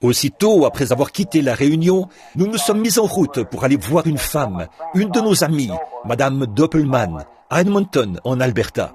Aussitôt, après avoir quitté la réunion, nous nous sommes mis en route pour aller voir une femme, une de nos amies, Madame Doppelman, à Edmonton, en Alberta.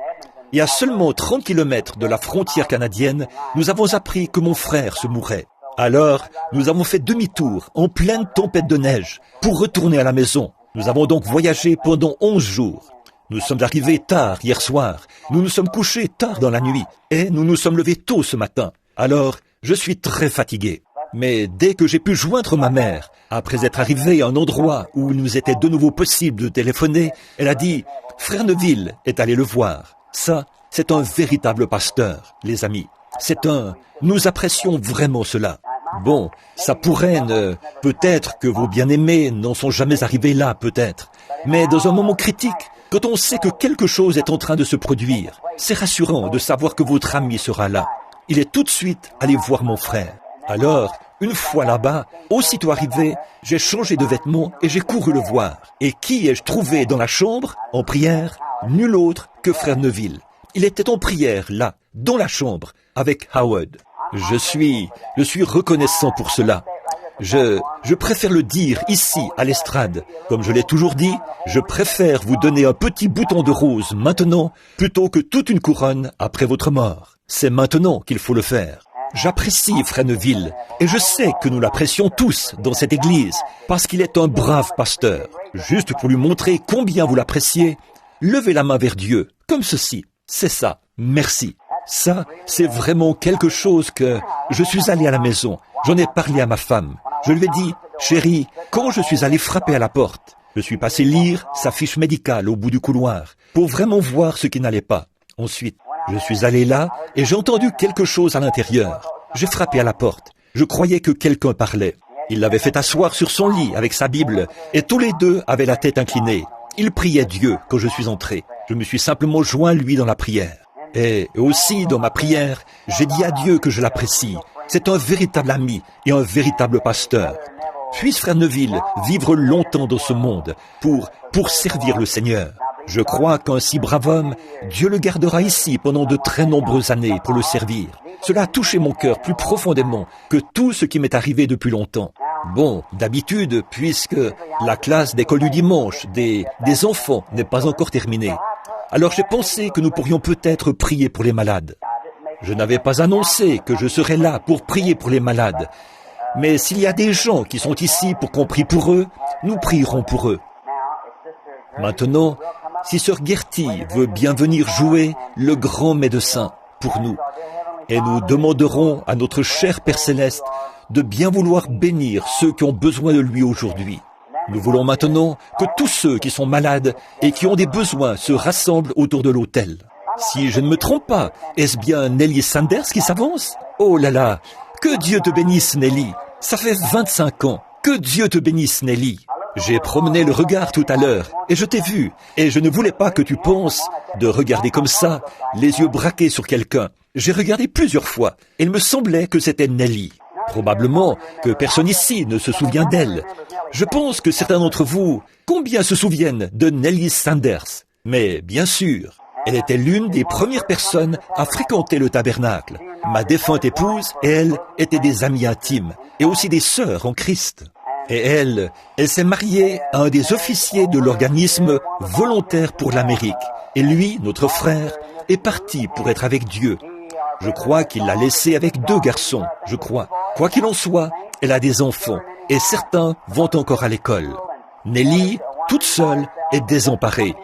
Et à seulement 30 kilomètres de la frontière canadienne, nous avons appris que mon frère se mourait. Alors, nous avons fait demi-tour, en pleine tempête de neige, pour retourner à la maison. Nous avons donc voyagé pendant 11 jours. Nous sommes arrivés tard hier soir, nous nous sommes couchés tard dans la nuit, et nous nous sommes levés tôt ce matin. Alors, je suis très fatigué. Mais dès que j'ai pu joindre ma mère, après être arrivé à un endroit où il nous était de nouveau possible de téléphoner, elle a dit « Frère Neville est allé le voir ». Ça, c'est un véritable pasteur, les amis. Nous apprécions vraiment cela. Bon, ça pourrait peut-être que vos bien-aimés n'en sont jamais arrivés là, peut-être. Mais dans un moment critique, quand on sait que quelque chose est en train de se produire, c'est rassurant de savoir que votre ami sera là. Il est tout de suite allé voir mon frère. Alors, une fois là-bas, aussitôt arrivé, j'ai changé de vêtements et j'ai couru le voir. Et qui ai-je trouvé dans la chambre, en prière? Nul autre que frère Neville. Il était en prière, là, dans la chambre, avec Howard. Je suis reconnaissant pour cela. Je préfère le dire ici, à l'estrade. Comme je l'ai toujours dit, je préfère vous donner un petit bouton de rose maintenant, plutôt que toute une couronne après votre mort. C'est maintenant qu'il faut le faire. J'apprécie frère Neville, et je sais que nous l'apprécions tous dans cette église, parce qu'il est un brave pasteur. Juste pour lui montrer combien vous l'appréciez, levez la main vers Dieu, comme ceci. C'est ça, merci. Ça, c'est vraiment quelque chose que... Je suis allé à la maison, j'en ai parlé à ma femme. Je lui ai dit, chérie, quand je suis allé frapper à la porte, je suis passé lire sa fiche médicale au bout du couloir, pour vraiment voir ce qui n'allait pas. Ensuite, je suis allé là et j'ai entendu quelque chose à l'intérieur. J'ai frappé à la porte. Je croyais que quelqu'un parlait. Il l'avait fait asseoir sur son lit avec sa Bible et tous les deux avaient la tête inclinée. Il priait Dieu quand je suis entré. Je me suis simplement joint lui dans la prière. Et aussi dans ma prière, j'ai dit à Dieu que je l'apprécie. C'est un véritable ami et un véritable pasteur. Puisse frère Neville vivre longtemps dans ce monde pour servir le Seigneur. Je crois qu'un si brave homme, Dieu le gardera ici pendant de très nombreuses années pour le servir. Cela a touché mon cœur plus profondément que tout ce qui m'est arrivé depuis longtemps. Bon, d'habitude, puisque la classe d'école du dimanche des enfants n'est pas encore terminée, alors j'ai pensé que nous pourrions peut-être prier pour les malades. Je n'avais pas annoncé que je serais là pour prier pour les malades, mais s'il y a des gens qui sont ici pour qu'on prie pour eux, nous prierons pour eux. Maintenant, si sœur Gertie veut bien venir jouer le grand médecin pour nous, et nous demanderons à notre cher Père Céleste de bien vouloir bénir ceux qui ont besoin de lui aujourd'hui. Nous voulons maintenant que tous ceux qui sont malades et qui ont des besoins se rassemblent autour de l'autel. Si je ne me trompe pas, est-ce bien Nelly Sanders qui s'avance? Oh là là, que Dieu te bénisse Nelly. Ça fait 25 ans. Que Dieu te bénisse Nelly. J'ai promené le regard tout à l'heure et je t'ai vu et je ne voulais pas que tu penses de regarder comme ça, les yeux braqués sur quelqu'un. J'ai regardé plusieurs fois et il me semblait que c'était Nelly. Probablement que personne ici ne se souvient d'elle. Je pense que certains d'entre vous, combien se souviennent de Nelly Sanders? Mais bien sûr, elle était l'une des premières personnes à fréquenter le tabernacle. Ma défunte épouse et elle étaient des amies intimes et aussi des sœurs en Christ. Et elle s'est mariée à un des officiers de l'organisme Volontaire pour l'Amérique. Et lui, notre frère, est parti pour être avec Dieu. Je crois qu'il l'a laissée avec 2 garçons, je crois. Quoi qu'il en soit, elle a des enfants, et certains vont encore à l'école. Nelly, toute seule, est désemparée.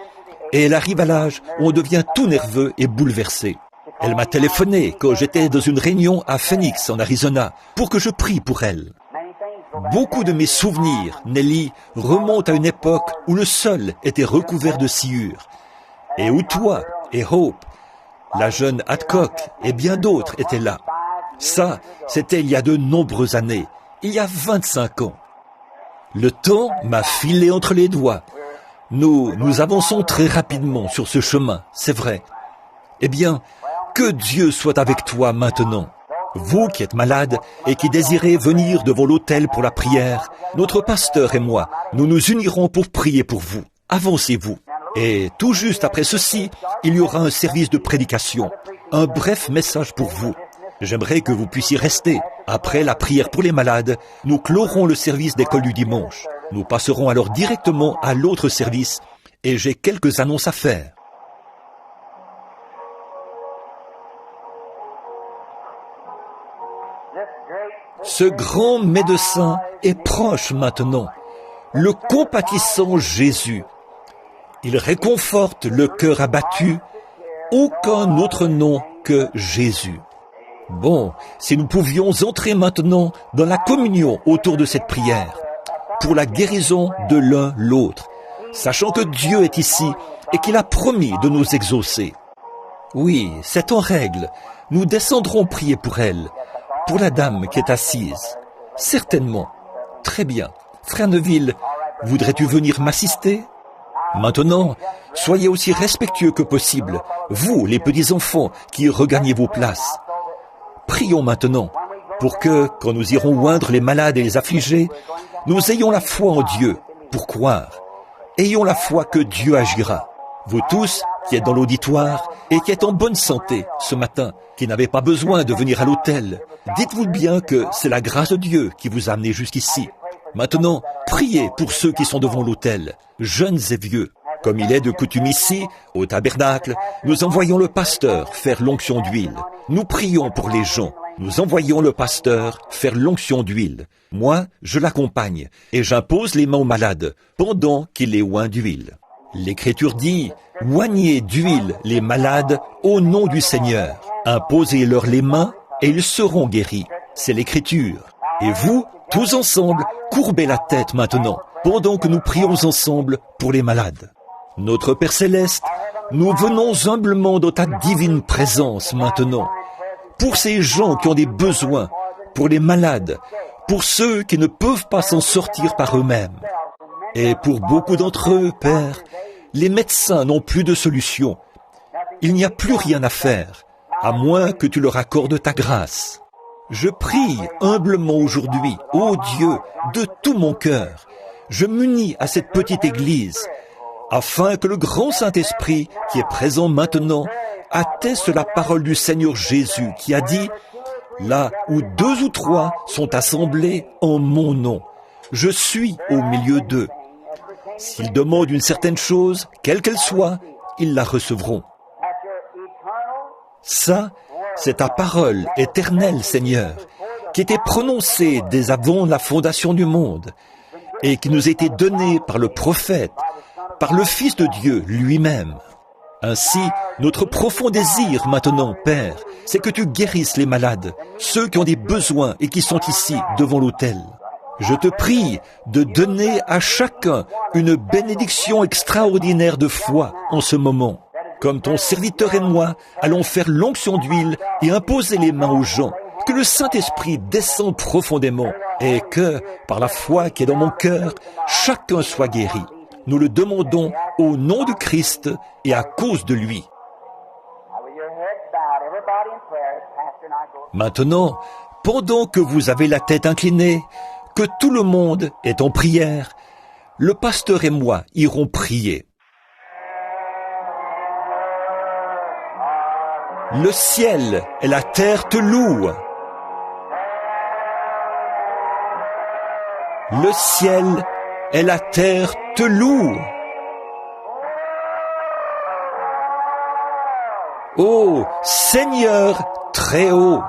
Et elle arrive à l'âge où on devient tout nerveux et bouleversé. Elle m'a téléphoné quand j'étais dans une réunion à Phoenix, en Arizona, pour que je prie pour elle. Beaucoup de mes souvenirs, Nelly, remontent à une époque où le sol était recouvert de sciure, et où toi et Hope, la jeune Adcock et bien d'autres étaient là. Ça, c'était il y a de nombreuses années, il y a 25 ans. Le temps m'a filé entre les doigts. Nous avançons très rapidement sur ce chemin, c'est vrai. Eh bien, que Dieu soit avec toi maintenant. Vous qui êtes malade et qui désirez venir devant l'autel pour la prière, notre pasteur et moi, nous nous unirons pour prier pour vous. Avancez-vous. Et tout juste après ceci, il y aura un service de prédication, un bref message pour vous. J'aimerais que vous puissiez rester. Après la prière pour les malades, nous clorons le service d'école du dimanche. Nous passerons alors directement à l'autre service et j'ai quelques annonces à faire. Ce grand médecin est proche maintenant, le compatissant Jésus. Il réconforte le cœur abattu, aucun autre nom que Jésus. Bon, si nous pouvions entrer maintenant dans la communion autour de cette prière, pour la guérison de l'un l'autre, sachant que Dieu est ici et qu'il a promis de nous exaucer. Oui, c'est en règle, nous descendrons prier pour elle, pour la dame qui est assise. Certainement. Très bien. Frère Neville, voudrais-tu venir m'assister? Maintenant, soyez aussi respectueux que possible, vous, les petits-enfants, qui regagnez vos places. Prions maintenant, pour que, quand nous irons oindre les malades et les affligés, nous ayons la foi en Dieu, pour croire. Ayons la foi que Dieu agira. Vous tous, qui êtes dans l'auditoire et qui êtes en bonne santé ce matin, qui n'avez pas besoin de venir à l'autel, dites-vous bien que c'est la grâce de Dieu qui vous a amené jusqu'ici. Maintenant, priez pour ceux qui sont devant l'autel, jeunes et vieux. Comme il est de coutume ici, au tabernacle, nous envoyons le pasteur faire l'onction d'huile. Nous prions pour les gens. Nous envoyons le pasteur faire l'onction d'huile. Moi, je l'accompagne et j'impose les mains aux malades pendant qu'il les oint d'huile. L'Écriture dit, « Oignez d'huile les malades au nom du Seigneur. Imposez-leur les mains et ils seront guéris. » C'est l'Écriture. Et vous, tous ensemble, courbez la tête maintenant, pendant que nous prions ensemble pour les malades. Notre Père Céleste, nous venons humblement dans ta divine présence maintenant, pour ces gens qui ont des besoins, pour les malades, pour ceux qui ne peuvent pas s'en sortir par eux-mêmes. Et pour beaucoup d'entre eux, Père, les médecins n'ont plus de solution. Il n'y a plus rien à faire, à moins que tu leur accordes ta grâce. Je prie humblement aujourd'hui, ô Dieu, de tout mon cœur. Je m'unis à cette petite église, afin que le grand Saint-Esprit, qui est présent maintenant, atteste la parole du Seigneur Jésus, qui a dit, « Là où 2 ou 3 sont assemblés en mon nom, je suis au milieu d'eux. S'ils demandent une certaine chose, quelle qu'elle soit, ils la recevront. » Ça, c'est ta parole éternelle, Seigneur, qui était prononcée dès avant la fondation du monde et qui nous était donnée par le prophète, par le Fils de Dieu lui-même. Ainsi, notre profond désir maintenant, Père, c'est que tu guérisses les malades, ceux qui ont des besoins et qui sont ici devant l'autel. Je te prie de donner à chacun une bénédiction extraordinaire de foi en ce moment. Comme ton serviteur et moi allons faire l'onction d'huile et imposer les mains aux gens, que le Saint-Esprit descende profondément et que, par la foi qui est dans mon cœur, chacun soit guéri. Nous le demandons au nom de Christ et à cause de lui. Maintenant, pendant que vous avez la tête inclinée, que tout le monde est en prière, le pasteur et moi irons prier. Le ciel et la terre te louent. Le ciel et la terre te louent. Ô Seigneur très haut,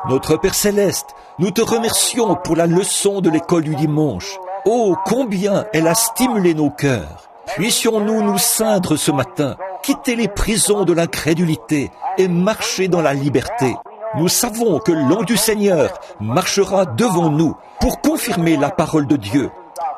notre Père Céleste, nous te remercions pour la leçon de l'école du dimanche. Oh, combien elle a stimulé nos cœurs. Puissions-nous nous ceindre ce matin, quitter les prisons de l'incrédulité et marcher dans la liberté. Nous savons que l'ange du Seigneur marchera devant nous pour confirmer la parole de Dieu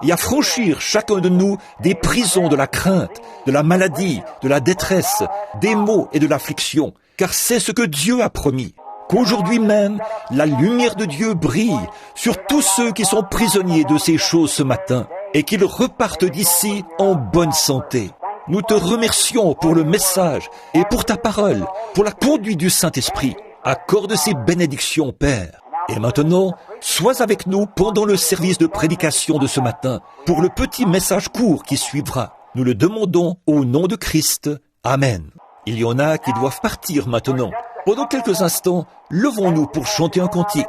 et affranchir chacun de nous des prisons de la crainte, de la maladie, de la détresse, des maux et de l'affliction, car c'est ce que Dieu a promis. Qu'aujourd'hui même, la lumière de Dieu brille sur tous ceux qui sont prisonniers de ces choses ce matin et qu'ils repartent d'ici en bonne santé. Nous te remercions pour le message et pour ta parole, pour la conduite du Saint-Esprit. Accorde ces bénédictions, Père. Et maintenant, sois avec nous pendant le service de prédication de ce matin, pour le petit message court qui suivra. Nous le demandons au nom de Christ. Amen. Il y en a qui doivent partir maintenant. Pendant quelques instants, levons-nous pour chanter un cantique.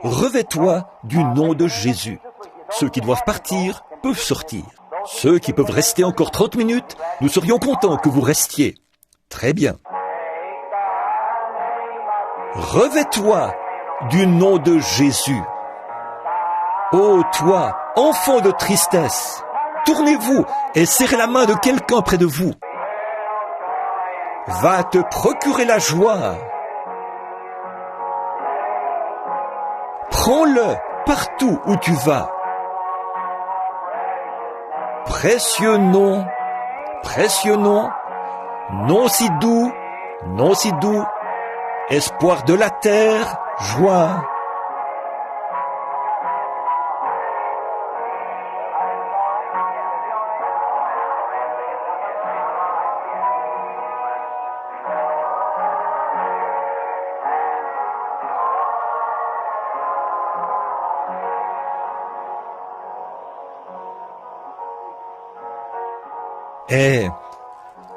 Revêt-toi du nom de Jésus. Ceux qui doivent partir peuvent sortir. Ceux qui peuvent rester encore 30 minutes, nous serions contents que vous restiez. Très bien. Revêt-toi du nom de Jésus. Ô toi, enfant de tristesse, tournez-vous et serrez la main de quelqu'un près de vous. Va te procurer la joie. Prends-le partout où tu vas. Précieux nom, nom si doux, espoir de la terre, joie.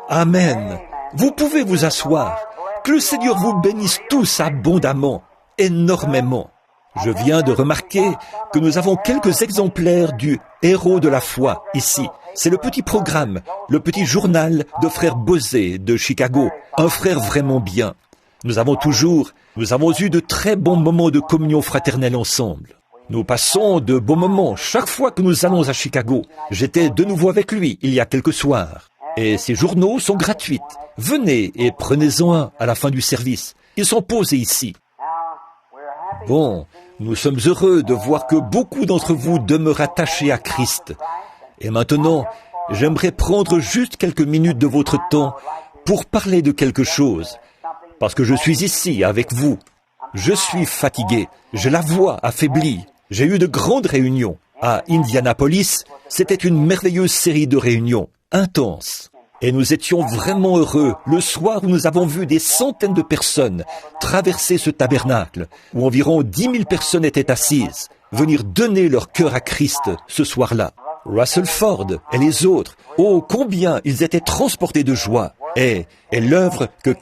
Amen. Vous pouvez vous asseoir. Que le Seigneur vous bénisse tous abondamment, énormément. Je viens de remarquer que nous avons quelques exemplaires du Héros de la foi ici. C'est le petit programme, le petit journal de frère Bosé de Chicago, un frère vraiment bien. Nous avons eu de très bons moments de communion fraternelle ensemble. Nous passons de beaux moments chaque fois que nous allons à Chicago. J'étais de nouveau avec lui il y a quelques soirs. Et ces journaux sont gratuits. Venez et prenez-en un à la fin du service. Ils sont posés ici. Bon, nous sommes heureux de voir que beaucoup d'entre vous demeurent attachés à Christ. Et maintenant, j'aimerais prendre juste quelques minutes de votre temps pour parler de quelque chose. Parce que je suis ici avec vous. Je suis fatigué. J'ai la voix affaiblie. J'ai eu de grandes réunions. À Indianapolis, c'était une merveilleuse série de réunions, intenses. Et nous étions vraiment heureux le soir où nous avons vu des centaines de personnes traverser ce tabernacle, où environ 10 000 personnes étaient assises, venir donner leur cœur à Christ ce soir-là. Russell Ford et les autres, oh combien ils étaient transportés de joie. Et l'œuvre que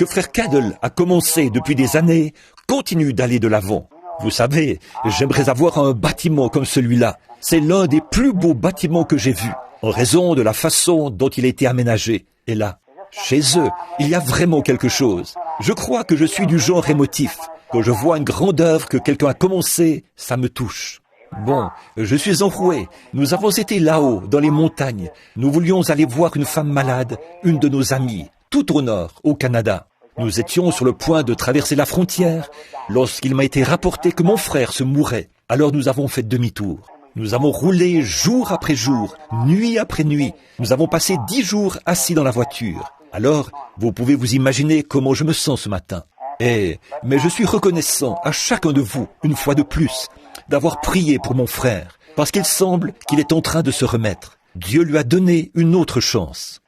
frère Caddell a commencé depuis des années, continue d'aller de l'avant. Vous savez, j'aimerais avoir un bâtiment comme celui-là. C'est l'un des plus beaux bâtiments que j'ai vus, en raison de la façon dont il a été aménagé. Et là, chez eux, il y a vraiment quelque chose. Je crois que je suis du genre émotif. Quand je vois une grande œuvre que quelqu'un a commencée, ça me touche. Bon, je suis enroué. Nous avons été là-haut, dans les montagnes. Nous voulions aller voir une femme malade, une de nos amies, tout au nord, au Canada. Nous étions sur le point de traverser la frontière lorsqu'il m'a été rapporté que mon frère se mourait. Alors nous avons fait demi-tour. Nous avons roulé jour après jour, nuit après nuit. Nous avons passé 10 jours assis dans la voiture. Alors, vous pouvez vous imaginer comment je me sens ce matin. Mais je suis reconnaissant à chacun de vous, une fois de plus, d'avoir prié pour mon frère, parce qu'il semble qu'il est en train de se remettre. Dieu lui a donné une autre chance.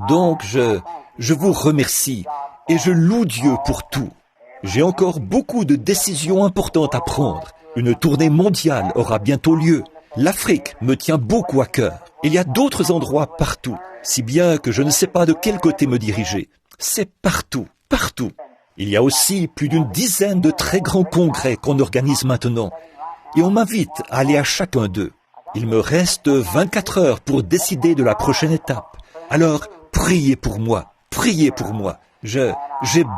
Donc, je vous remercie et je loue Dieu pour tout. J'ai encore beaucoup de décisions importantes à prendre. Une tournée mondiale aura bientôt lieu. L'Afrique me tient beaucoup à cœur. Il y a d'autres endroits partout, si bien que je ne sais pas de quel côté me diriger. C'est partout, partout. Il y a aussi plus d'une dizaine de très grands congrès qu'on organise maintenant. Et on m'invite à aller à chacun d'eux. Il me reste 24 heures pour décider de la prochaine étape. Alors, priez pour moi, priez pour moi. J'ai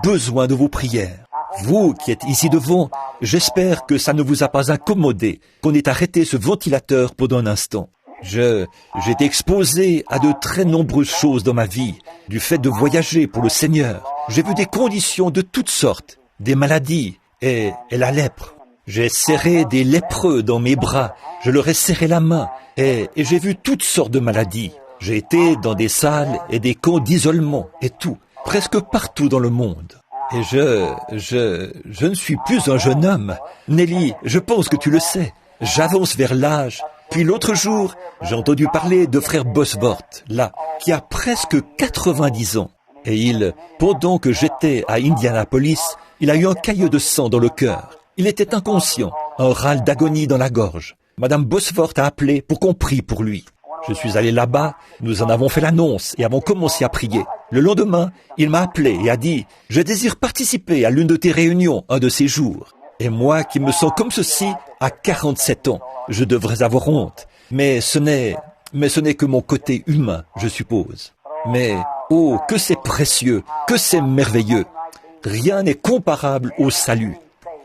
besoin de vos prières. Vous qui êtes ici devant, j'espère que ça ne vous a pas incommodé, qu'on ait arrêté ce ventilateur pendant un instant. J'ai été exposé à de très nombreuses choses dans ma vie, du fait de voyager pour le Seigneur. J'ai vu des conditions de toutes sortes, des maladies et la lèpre. J'ai serré des lépreux dans mes bras, je leur ai serré la main et j'ai vu toutes sortes de maladies. J'ai été dans des salles et des camps d'isolement et tout, presque partout dans le monde. Et je ne suis plus un jeune homme. Nelly, je pense que tu le sais. J'avance vers l'âge. Puis l'autre jour, j'ai entendu parler de frère Bosworth, là, qui a presque 90 ans. Et pendant que j'étais à Indianapolis, il a eu un caillot de sang dans le cœur. Il était inconscient, un râle d'agonie dans la gorge. Madame Bosworth a appelé pour qu'on prie pour lui. Je suis allé là-bas, nous en avons fait l'annonce et avons commencé à prier. Le lendemain, il m'a appelé et a dit « Je désire participer à l'une de tes réunions un de ces jours. » Et moi qui me sens comme ceci à 47 ans, je devrais avoir honte. Mais ce n'est que mon côté humain, je suppose. Mais, oh, que c'est précieux, que c'est merveilleux. Rien n'est comparable au salut.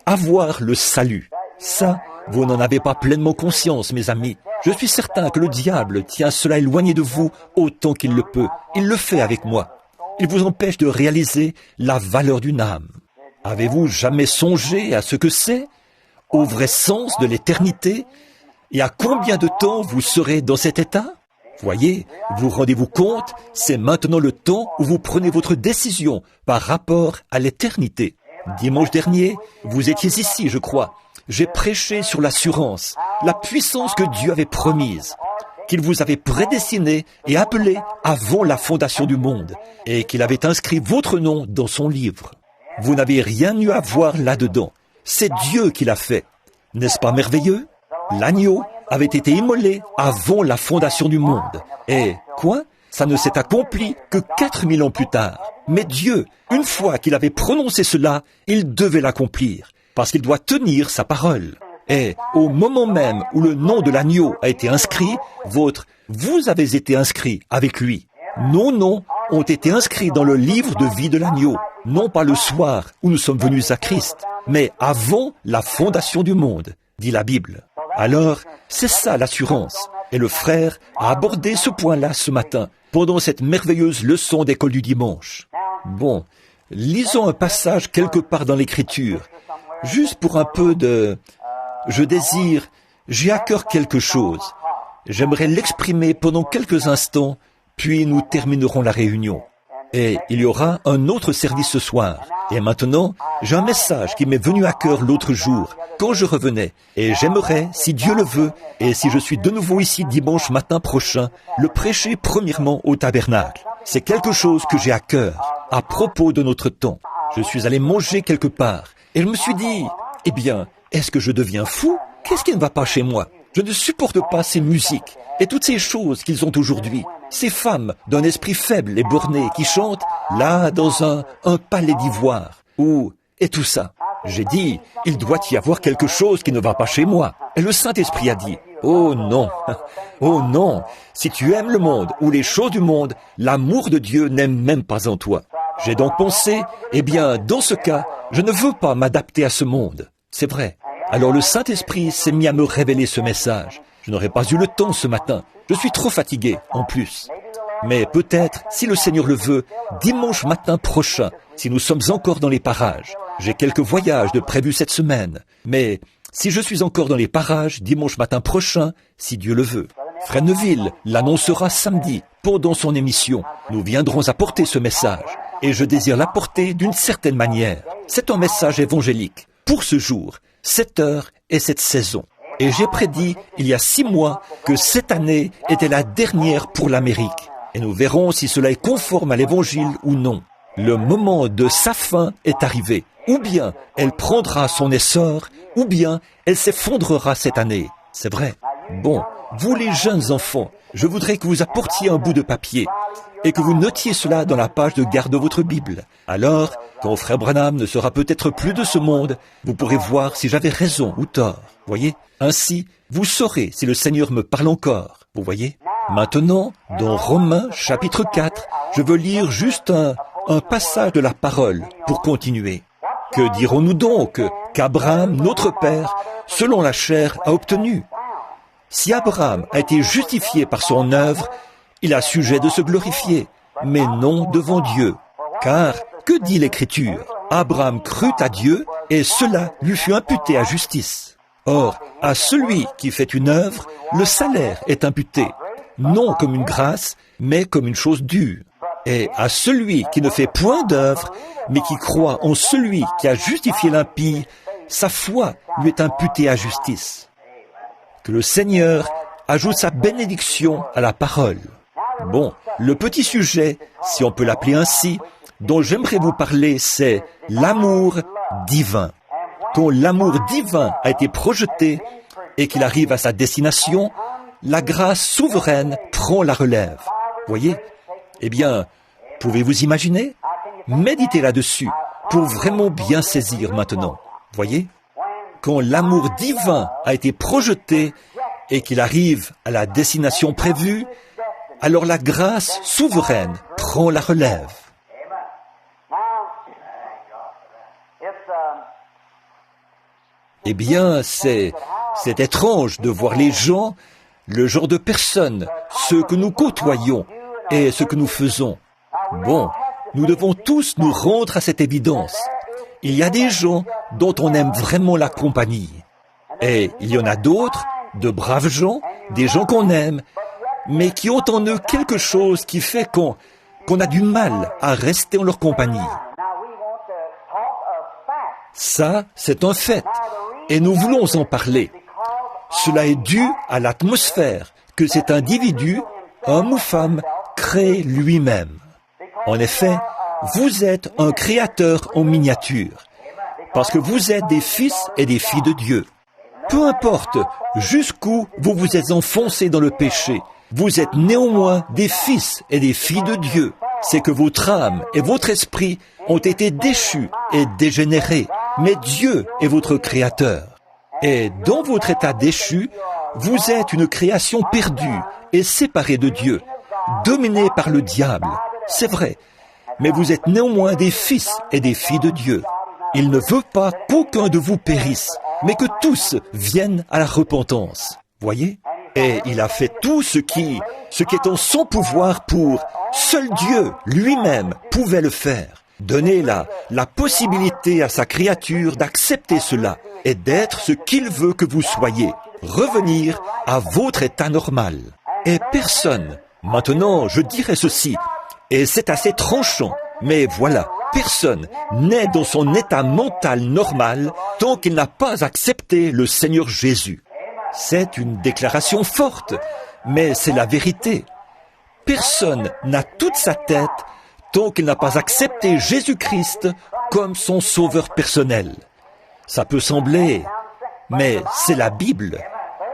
Avoir le salut, ça, vous n'en avez pas pleinement conscience, mes amis. Je suis certain que le diable tient cela éloigné de vous autant qu'il le peut. Il le fait avec moi. Il vous empêche de réaliser la valeur d'une âme. Avez-vous jamais songé à ce que c'est, au vrai sens de l'éternité, et à combien de temps vous serez dans cet état? Voyez, vous rendez-vous compte, c'est maintenant le temps où vous prenez votre décision par rapport à l'éternité. Dimanche dernier, vous étiez ici, je crois. J'ai prêché sur l'assurance, la puissance que Dieu avait promise, qu'il vous avait prédestiné et appelé avant la fondation du monde, et qu'il avait inscrit votre nom dans son livre. Vous n'avez rien eu à voir là-dedans. C'est Dieu qui l'a fait. N'est-ce pas merveilleux? L'agneau avait été immolé avant la fondation du monde. Et quoi? Ça ne s'est accompli que 4000 ans plus tard. Mais Dieu, une fois qu'il avait prononcé cela, il devait l'accomplir, parce qu'il doit tenir sa parole. Et au moment même où le nom de l'agneau a été inscrit, vous avez été inscrit avec lui. Nos noms ont été inscrits dans le livre de vie de l'agneau, non pas le soir où nous sommes venus à Christ, mais avant la fondation du monde, dit la Bible. Alors, c'est ça l'assurance. Et le frère a abordé ce point-là ce matin, pendant cette merveilleuse leçon d'école du dimanche. Bon, lisons un passage quelque part dans l'Écriture, juste pour un peu de... j'ai à cœur quelque chose. J'aimerais l'exprimer pendant quelques instants, puis nous terminerons la réunion. Et il y aura un autre service ce soir. Et maintenant, j'ai un message qui m'est venu à cœur l'autre jour, quand je revenais. Et j'aimerais, si Dieu le veut, et si je suis de nouveau ici dimanche matin prochain, le prêcher premièrement au tabernacle. C'est quelque chose que j'ai à cœur, à propos de notre temps. Je suis allé manger quelque part, et je me suis dit, eh bien, est-ce que je deviens fou? Qu'est-ce qui ne va pas chez moi? Je ne supporte pas ces musiques et toutes ces choses qu'ils ont aujourd'hui. Ces femmes d'un esprit faible et borné qui chantent là dans un palais d'ivoire. Et tout ça. J'ai dit, il doit y avoir quelque chose qui ne va pas chez moi. Et le Saint-Esprit a dit, oh non, oh non, si tu aimes le monde ou les choses du monde, l'amour de Dieu n'est même pas en toi. J'ai donc pensé, eh bien, dans ce cas, je ne veux pas m'adapter à ce monde. C'est vrai. Alors le Saint-Esprit s'est mis à me révéler ce message. Je n'aurais pas eu le temps ce matin. Je suis trop fatigué, en plus. Mais peut-être, si le Seigneur le veut, dimanche matin prochain, si nous sommes encore dans les parages. J'ai quelques voyages de prévus cette semaine. Mais si je suis encore dans les parages, dimanche matin prochain, si Dieu le veut. Frère Neville l'annoncera samedi, pendant son émission. Nous viendrons apporter ce message. Et je désire l'apporter d'une certaine manière. C'est un message évangélique. Pour ce jour, cette heure et cette saison. Et j'ai prédit, il y a 6 mois, que cette année était la dernière pour l'Amérique. Et nous verrons si cela est conforme à l'Évangile ou non. Le moment de sa fin est arrivé. Ou bien elle prendra son essor, ou bien elle s'effondrera cette année. C'est vrai. Bon, vous les jeunes enfants, je voudrais que vous apportiez un bout de papier et que vous notiez cela dans la page de garde de votre Bible. Alors, quand frère Branham ne sera peut-être plus de ce monde, vous pourrez voir si j'avais raison ou tort. Voyez? Ainsi, vous saurez si le Seigneur me parle encore. Vous voyez? Maintenant, dans Romains chapitre 4, je veux lire juste un passage de la parole pour continuer. Que dirons-nous donc qu'Abraham, notre père, selon la chair, a obtenu? Si Abraham a été justifié par son œuvre, il a sujet de se glorifier, mais non devant Dieu. Car, que dit l'Écriture? Abraham crut à Dieu, et cela lui fut imputé à justice. Or, à celui qui fait une œuvre, le salaire est imputé, non comme une grâce, mais comme une chose due. Et à celui qui ne fait point d'œuvre, mais qui croit en celui qui a justifié l'impie, sa foi lui est imputée à justice. Que le Seigneur ajoute sa bénédiction à la parole. Bon, le petit sujet, si on peut l'appeler ainsi, dont j'aimerais vous parler, c'est l'amour divin. Quand l'amour divin a été projeté et qu'il arrive à sa destination, la grâce souveraine prend la relève. Voyez? Eh bien, pouvez-vous imaginer? Méditez là-dessus pour vraiment bien saisir maintenant. Voyez? Quand l'amour divin a été projeté et qu'il arrive à la destination prévue, alors la grâce souveraine prend la relève. Eh bien, c'est étrange de voir les gens, le genre de personnes, ceux que nous côtoyons et ce que nous faisons. Bon, nous devons tous nous rendre à cette évidence. Il y a des gens dont on aime vraiment la compagnie. Et il y en a d'autres, de braves gens, des gens qu'on aime, mais qui ont en eux quelque chose qui fait qu'on a du mal à rester en leur compagnie. Ça, c'est un fait, et nous voulons en parler. Cela est dû à l'atmosphère que cet individu, homme ou femme, crée lui-même. En effet, vous êtes un créateur en miniature, parce que vous êtes des fils et des filles de Dieu. Peu importe jusqu'où vous vous êtes enfoncés dans le péché, vous êtes néanmoins des fils et des filles de Dieu. C'est que votre âme et votre esprit ont été déchus et dégénérés, mais Dieu est votre créateur. Et dans votre état déchu, vous êtes une création perdue et séparée de Dieu, dominée par le diable. C'est vrai, mais vous êtes néanmoins des fils et des filles de Dieu. Il ne veut pas qu'aucun de vous périsse, mais que tous viennent à la repentance. Voyez? Et il a fait tout ce qui est en son pouvoir pour... Seul Dieu lui-même pouvait le faire. Donner la possibilité à sa créature d'accepter cela et d'être ce qu'il veut que vous soyez. Revenir à votre état normal. Et personne, maintenant je dirais ceci, et c'est assez tranchant, mais voilà, personne n'est dans son état mental normal tant qu'il n'a pas accepté le Seigneur Jésus. C'est une déclaration forte, mais c'est la vérité. Personne n'a toute sa tête tant qu'il n'a pas accepté Jésus-Christ comme son sauveur personnel. Ça peut sembler, mais c'est la Bible.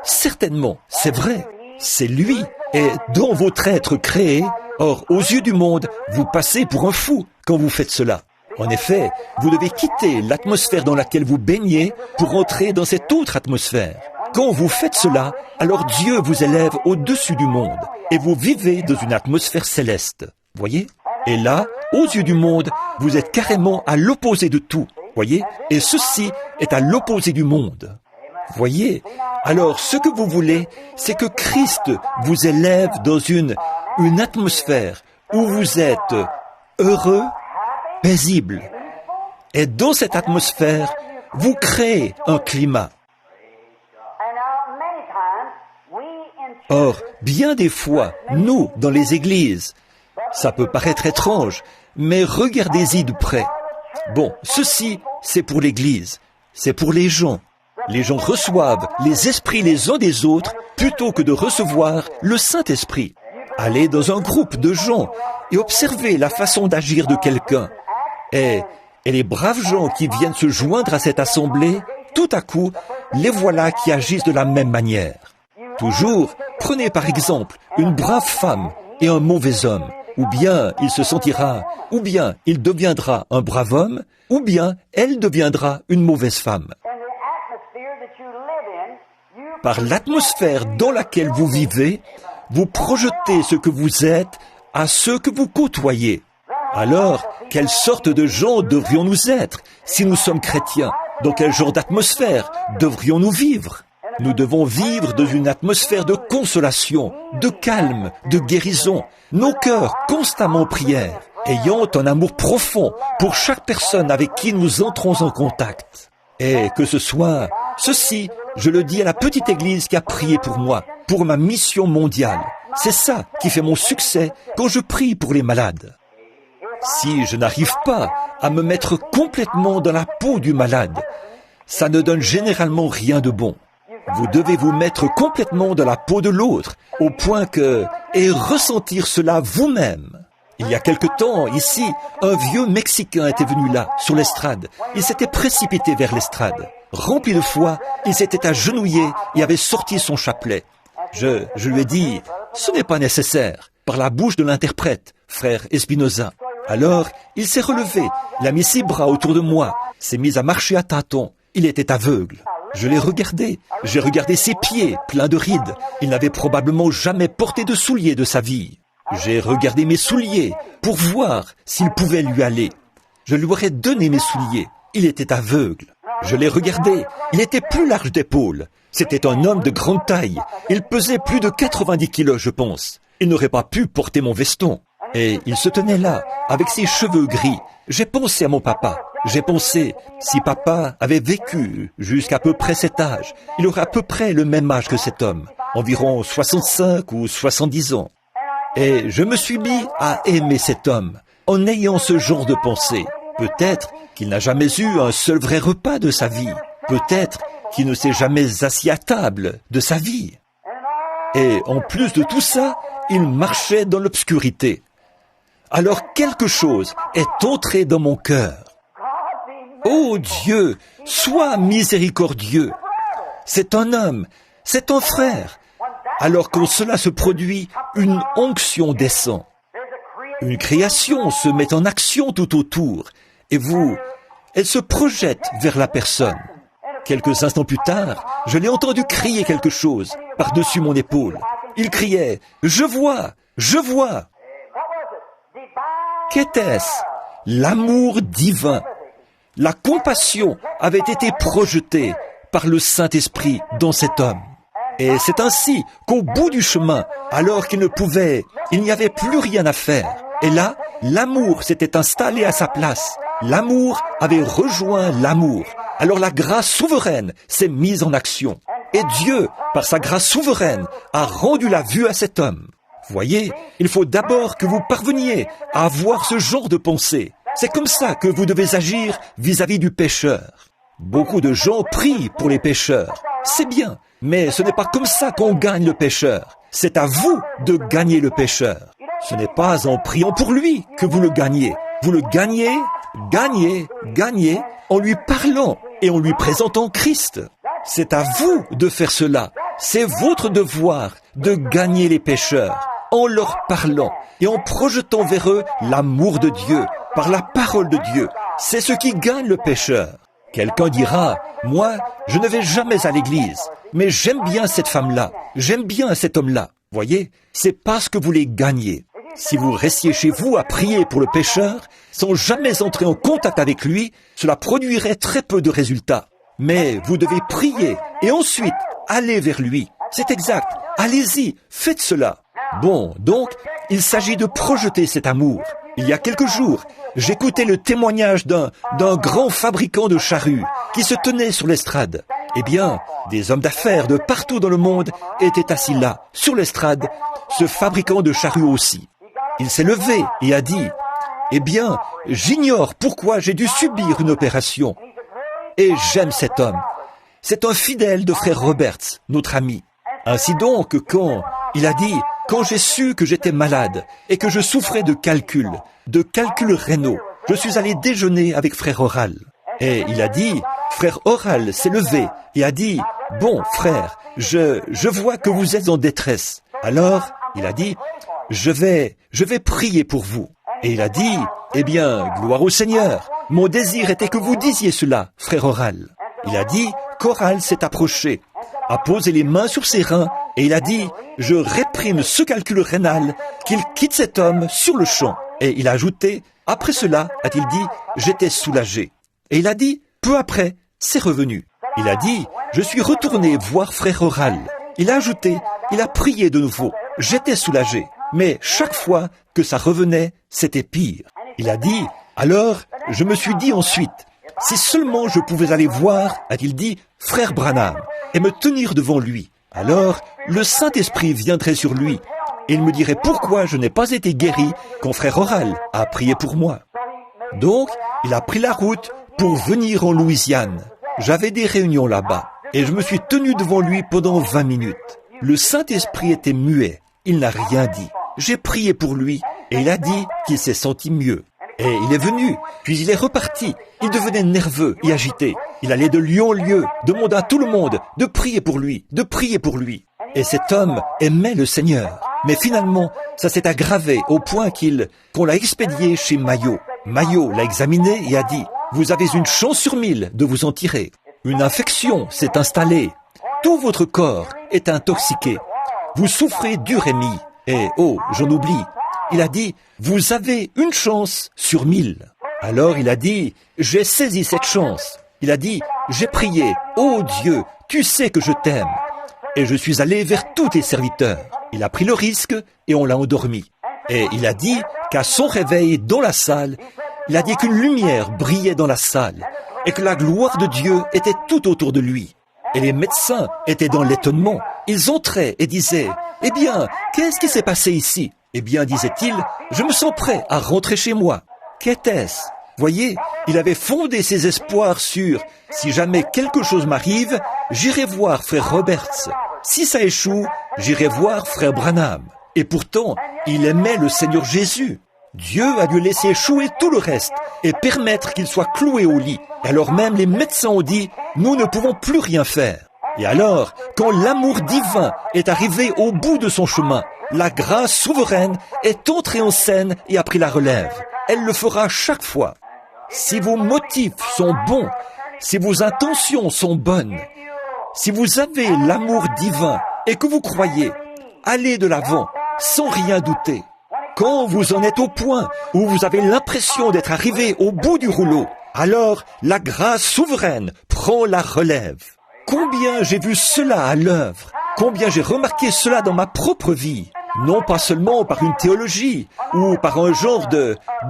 Certainement, c'est vrai, c'est lui. Et dans votre être créé, or aux yeux du monde, vous passez pour un fou quand vous faites cela. En effet, vous devez quitter l'atmosphère dans laquelle vous baignez pour entrer dans cette autre atmosphère. Quand vous faites cela, alors Dieu vous élève au-dessus du monde et vous vivez dans une atmosphère céleste. Voyez? Et là, aux yeux du monde, vous êtes carrément à l'opposé de tout. Voyez? Et ceci est à l'opposé du monde. Voyez? Alors, ce que vous voulez, c'est que Christ vous élève dans une atmosphère où vous êtes heureux, paisible. Et dans cette atmosphère, vous créez un climat. Or, bien des fois, nous, dans les églises, ça peut paraître étrange, mais regardez-y de près. Bon, ceci, c'est pour l'église, c'est pour les gens. Les gens reçoivent les esprits les uns des autres plutôt que de recevoir le Saint-Esprit. Allez dans un groupe de gens et observez la façon d'agir de quelqu'un. Et les braves gens qui viennent se joindre à cette assemblée, tout à coup, les voilà qui agissent de la même manière. Toujours, prenez par exemple une brave femme et un mauvais homme. Ou bien il se sentira, ou bien il deviendra un brave homme, ou bien elle deviendra une mauvaise femme. Par l'atmosphère dans laquelle vous vivez, vous projetez ce que vous êtes à ceux que vous côtoyez. Alors, quelle sorte de gens devrions-nous être si nous sommes chrétiens? Dans quel genre d'atmosphère devrions-nous vivre? Nous devons vivre dans une atmosphère de consolation, de calme, de guérison, nos cœurs constamment en prière, ayant un amour profond pour chaque personne avec qui nous entrons en contact. Et que ce soit ceci, je le dis à la petite église qui a prié pour moi, pour ma mission mondiale. C'est ça qui fait mon succès quand je prie pour les malades. Si je n'arrive pas à me mettre complètement dans la peau du malade, ça ne donne généralement rien de bon. Vous devez vous mettre complètement dans la peau de l'autre, au point et ressentir cela vous-même. Il y a quelque temps, ici, un vieux Mexicain était venu là, sur l'estrade. Il s'était précipité vers l'estrade. Rempli de foi, il s'était agenouillé et avait sorti son chapelet. Je lui ai dit, ce n'est pas nécessaire, par la bouche de l'interprète, frère Espinosa. Alors, il s'est relevé, il a mis ses bras autour de moi, s'est mis à marcher à tâtons. Il était aveugle. Je l'ai regardé, j'ai regardé ses pieds, pleins de rides. Il n'avait probablement jamais porté de souliers de sa vie. J'ai regardé mes souliers pour voir s'ils pouvaient lui aller. Je lui aurais donné mes souliers. Il était aveugle. Je l'ai regardé, il était plus large d'épaules. C'était un homme de grande taille. Il pesait plus de 90 kilos, je pense. Il n'aurait pas pu porter mon veston. Et il se tenait là, avec ses cheveux gris. J'ai pensé à mon papa. J'ai pensé, si papa avait vécu jusqu'à peu près cet âge, il aurait à peu près le même âge que cet homme, environ 65 ou 70 ans. Et je me suis mis à aimer cet homme, en ayant ce genre de pensée. Peut-être qu'il n'a jamais eu un seul vrai repas de sa vie. Peut-être qu'il ne s'est jamais assis à table de sa vie. Et en plus de tout ça, il marchait dans l'obscurité. Alors quelque chose est entré dans mon cœur. Oh Dieu, sois miséricordieux. C'est un homme, c'est un frère. Alors qu'en cela se produit, une onction descend. Une création se met en action tout autour. Et vous, elle se projette vers la personne. Quelques instants plus tard, je l'ai entendu crier quelque chose par-dessus mon épaule. Il criait « Je vois, je vois !» Qu'était-ce? L'amour divin. La compassion avait été projetée par le Saint-Esprit dans cet homme. Et c'est ainsi qu'au bout du chemin, alors qu'il n'y avait plus rien à faire. Et là, l'amour s'était installé à sa place. L'amour avait rejoint l'amour. Alors la grâce souveraine s'est mise en action. Et Dieu, par sa grâce souveraine, a rendu la vue à cet homme. Voyez, il faut d'abord que vous parveniez à avoir ce genre de pensée. C'est comme ça que vous devez agir vis-à-vis du pécheur. Beaucoup de gens prient pour les pécheurs. C'est bien, mais ce n'est pas comme ça qu'on gagne le pécheur. C'est à vous de gagner le pécheur. Ce n'est pas en priant pour lui que vous le gagnez. Vous le gagnez, en lui parlant et en lui présentant Christ. C'est à vous de faire cela. C'est votre devoir de gagner les pécheurs en leur parlant et en projetant vers eux l'amour de Dieu par la parole de Dieu. C'est ce qui gagne le pécheur. Quelqu'un dira, moi, je ne vais jamais à l'église, mais j'aime bien cette femme-là, j'aime bien cet homme-là. Voyez, c'est parce que vous les gagnez. Si vous restiez chez vous à prier pour le pécheur, sans jamais entrer en contact avec lui, cela produirait très peu de résultats. Mais vous devez prier et ensuite aller vers lui. C'est exact. Allez-y, faites cela. Bon, donc, il s'agit de projeter cet amour. Il y a quelques jours, j'écoutais le témoignage d'un grand fabricant de charrues qui se tenait sur l'estrade. Eh bien, des hommes d'affaires de partout dans le monde étaient assis là, sur l'estrade, ce fabricant de charrues aussi. Il s'est levé et a dit, « Eh bien, j'ignore pourquoi j'ai dû subir une opération. » Et j'aime cet homme. C'est un fidèle de frère Roberts, notre ami. Ainsi donc, il a dit, quand j'ai su que j'étais malade et que je souffrais de calculs rénaux, je suis allé déjeuner avec frère Oral. Et il a dit, frère Oral s'est levé et a dit, bon frère, je vois que vous êtes en détresse. Alors, il a dit, je vais prier pour vous. Et il a dit, eh bien, gloire au Seigneur. Mon désir était que vous disiez cela, frère Oral. Il a dit qu'Oral s'est approché, a posé les mains sur ses reins et il a dit « Je réprime ce calcul rénal, qu'il quitte cet homme sur le champ. » Et il a ajouté « Après cela, a-t-il dit, j'étais soulagé. » Et il a dit « Peu après, c'est revenu. » Il a dit « Je suis retourné voir frère Oral. » Il a ajouté « Il a prié de nouveau. J'étais soulagé. » Mais chaque fois que ça revenait, c'était pire. Il a dit « Alors, je me suis dit ensuite, si seulement je pouvais aller voir, a-t-il dit, frère Branham, et me tenir devant lui, alors le Saint-Esprit viendrait sur lui, et il me dirait pourquoi je n'ai pas été guéri quand frère Oral a prié pour moi. Donc, il a pris la route pour venir en Louisiane. J'avais des réunions là-bas, et je me suis tenu devant lui pendant 20 minutes. Le Saint-Esprit était muet, il n'a rien dit. J'ai prié pour lui, et il a dit qu'il s'est senti mieux. Et il est venu, puis il est reparti. Il devenait nerveux et agité. Il allait de lieu en lieu, demandant à tout le monde de prier pour lui, de prier pour lui. Et cet homme aimait le Seigneur. Mais finalement, ça s'est aggravé au point qu'on l'a expédié chez Mayo. Mayo l'a examiné et a dit « Vous avez une chance sur 1000 de vous en tirer. Une infection s'est installée. Tout votre corps est intoxiqué. Vous souffrez d'urémie. Et, oh, j'en oublie. Il a dit « Vous avez une chance sur 1000. » Alors il a dit « J'ai saisi cette chance. » Il a dit « J'ai prié. Oh Dieu, tu sais que je t'aime. » Et je suis allé vers tous tes serviteurs. Il a pris le risque et on l'a endormi. Et il a dit qu'à son réveil dans la salle, il a dit qu'une lumière brillait dans la salle et que la gloire de Dieu était tout autour de lui. Et les médecins étaient dans l'étonnement. Ils entraient et disaient « Eh bien, qu'est-ce qui s'est passé ici ?» Eh bien, disait-il, « Je me sens prêt à rentrer chez moi. » Qu'était-ce ? Voyez, il avait fondé ses espoirs sur « Si jamais quelque chose m'arrive, j'irai voir frère Roberts. Si ça échoue, j'irai voir frère Branham. » Et pourtant, il aimait le Seigneur Jésus. Dieu a dû laisser échouer tout le reste et permettre qu'il soit cloué au lit. Et alors même les médecins ont dit « Nous ne pouvons plus rien faire. » Et alors, quand l'amour divin est arrivé au bout de son chemin, la grâce souveraine est entrée en scène et a pris la relève. Elle le fera chaque fois. Si vos motifs sont bons, si vos intentions sont bonnes, si vous avez l'amour divin et que vous croyez, allez de l'avant sans rien douter. Quand vous en êtes au point où vous avez l'impression d'être arrivé au bout du rouleau, alors la grâce souveraine prend la relève. Combien j'ai vu cela à l'œuvre, combien j'ai remarqué cela dans ma propre vie, non pas seulement par une théologie ou par un genre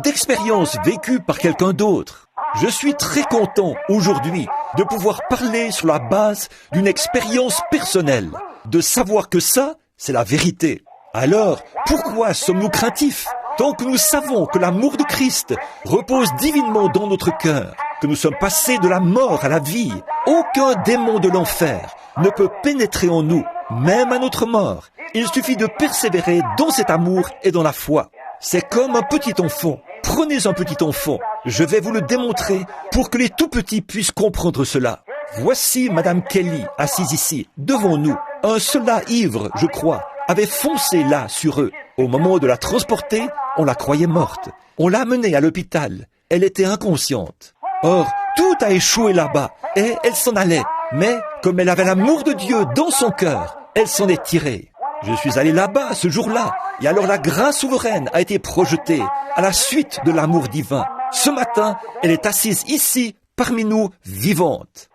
d'expérience vécue par quelqu'un d'autre. Je suis très content aujourd'hui de pouvoir parler sur la base d'une expérience personnelle, de savoir que ça, c'est la vérité. Alors, pourquoi sommes-nous craintifs tant que nous savons que l'amour de Christ repose divinement dans notre cœur, que nous sommes passés de la mort à la vie? Aucun démon de l'enfer ne peut pénétrer en nous, même à notre mort. Il suffit de persévérer dans cet amour et dans la foi. C'est comme un petit enfant. Prenez un petit enfant. Je vais vous le démontrer pour que les tout-petits puissent comprendre cela. Voici Madame Kelly, assise ici, devant nous. Un soldat ivre, je crois, avait foncé là sur eux. Au moment de la transporter, on la croyait morte. On l'a amenée à l'hôpital. Elle était inconsciente. Or, tout a échoué là-bas et elle s'en allait. Mais, comme elle avait l'amour de Dieu dans son cœur, elle s'en est tirée. Je suis allé là-bas ce jour-là et alors la grâce souveraine a été projetée à la suite de l'amour divin. Ce matin, elle est assise ici, parmi nous, vivante.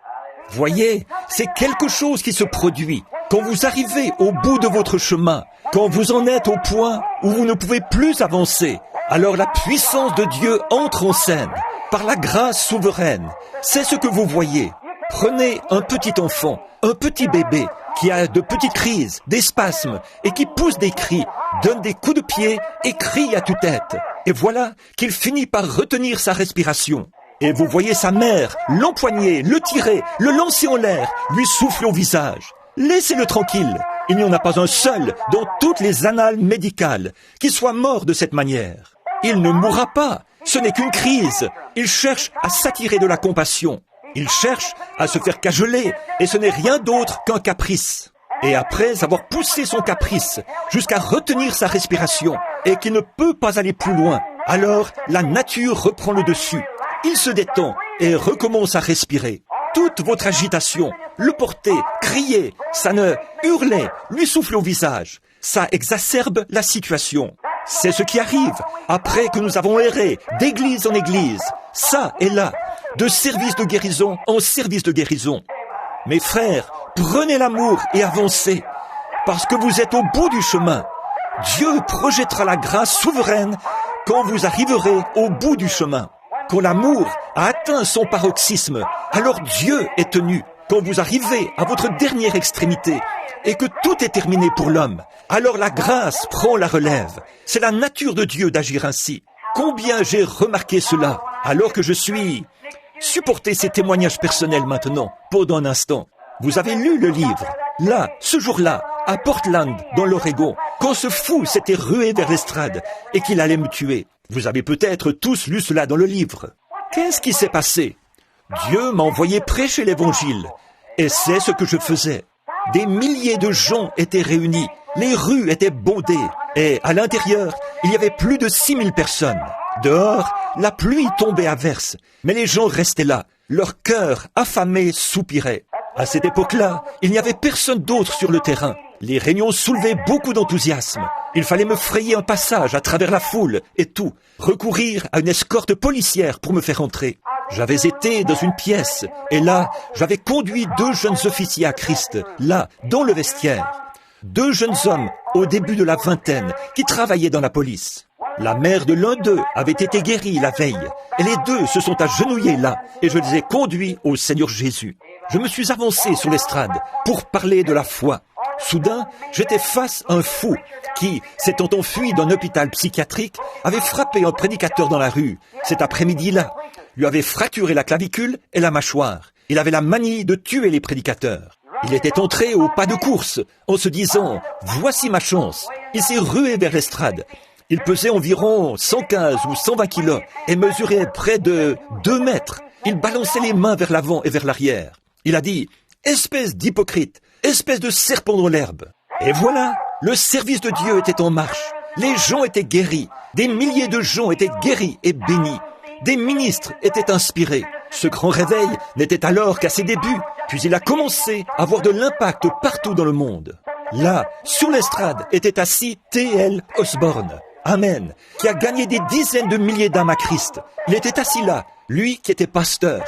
Voyez, c'est quelque chose qui se produit. Quand vous arrivez au bout de votre chemin, quand vous en êtes au point où vous ne pouvez plus avancer, alors la puissance de Dieu entre en scène, par la grâce souveraine. C'est ce que vous voyez. Prenez un petit enfant, un petit bébé, qui a de petites crises, des spasmes, et qui pousse des cris, donne des coups de pied et crie à tue-tête. Et voilà qu'il finit par retenir sa respiration. Et vous voyez sa mère l'empoigner, le tirer, le lancer en l'air, lui souffler au visage. Laissez-le tranquille. Il n'y en a pas un seul dans toutes les annales médicales qui soit mort de cette manière. Il ne mourra pas. Ce n'est qu'une crise. Il cherche à s'attirer de la compassion. Il cherche à se faire cajoler et ce n'est rien d'autre qu'un caprice. Et après avoir poussé son caprice jusqu'à retenir sa respiration et qu'il ne peut pas aller plus loin, alors la nature reprend le dessus. Il se détend et recommence à respirer. Toute votre agitation, le porter, crier, ça ne hurler, lui souffler au visage, ça exacerbe la situation. C'est ce qui arrive après que nous avons erré d'église en église, ça et là, de service de guérison en service de guérison. Mes frères, prenez l'amour et avancez, parce que vous êtes au bout du chemin. Dieu projettera la grâce souveraine quand vous arriverez au bout du chemin. Quand l'amour a atteint son paroxysme, alors Dieu est tenu. Quand vous arrivez à votre dernière extrémité et que tout est terminé pour l'homme, alors la grâce prend la relève. C'est la nature de Dieu d'agir ainsi. Combien j'ai remarqué cela alors que je suis... Supportez ces témoignages personnels maintenant, pendant un instant. Vous avez lu le livre, là, ce jour-là, à Portland, dans l'Oregon, quand ce fou s'était rué vers l'estrade et qu'il allait me tuer. Vous avez peut-être tous lu cela dans le livre. Qu'est-ce qui s'est passé? Dieu m'a envoyé prêcher l'évangile, et c'est ce que je faisais. Des milliers de gens étaient réunis. Les rues étaient bondées. Et à l'intérieur, il y avait plus de 6000 personnes. Dehors, la pluie tombait à verse. Mais les gens restaient là. Leur cœur affamé soupirait. À cette époque-là, il n'y avait personne d'autre sur le terrain. Les réunions soulevaient beaucoup d'enthousiasme. Il fallait me frayer un passage à travers la foule et tout. Recourir à une escorte policière pour me faire entrer. J'avais été dans une pièce et là, j'avais conduit 2 jeunes officiers à Christ, là, dans le vestiaire. 2 jeunes hommes, au début de la vingtaine, qui travaillaient dans la police. La mère de l'un d'eux avait été guérie la veille et les 2 se sont agenouillés là et je les ai conduits au Seigneur Jésus. Je me suis avancé sur l'estrade pour parler de la foi. Soudain, j'étais face à un fou qui, s'étant enfui d'un hôpital psychiatrique, avait frappé un prédicateur dans la rue. Cet après-midi-là, lui avait fracturé la clavicule et la mâchoire. Il avait la manie de tuer les prédicateurs. Il était entré au pas de course en se disant « Voici ma chance ». Il s'est rué vers l'estrade. Il pesait environ 115 ou 120 kilos et mesurait près de 2 mètres. Il balançait les mains vers l'avant et vers l'arrière. Il a dit « Espèce d'hypocrite, espèce de serpent dans l'herbe ». Et voilà, le service de Dieu était en marche. Les gens étaient guéris. Des milliers de gens étaient guéris et bénis. Des ministres étaient inspirés. Ce grand réveil n'était alors qu'à ses débuts, puis il a commencé à avoir de l'impact partout dans le monde. Là, sur l'estrade, était assis T.L. Osborne. Amen, qui a gagné des dizaines de milliers d'âmes à Christ. Il était assis là, lui qui était pasteur.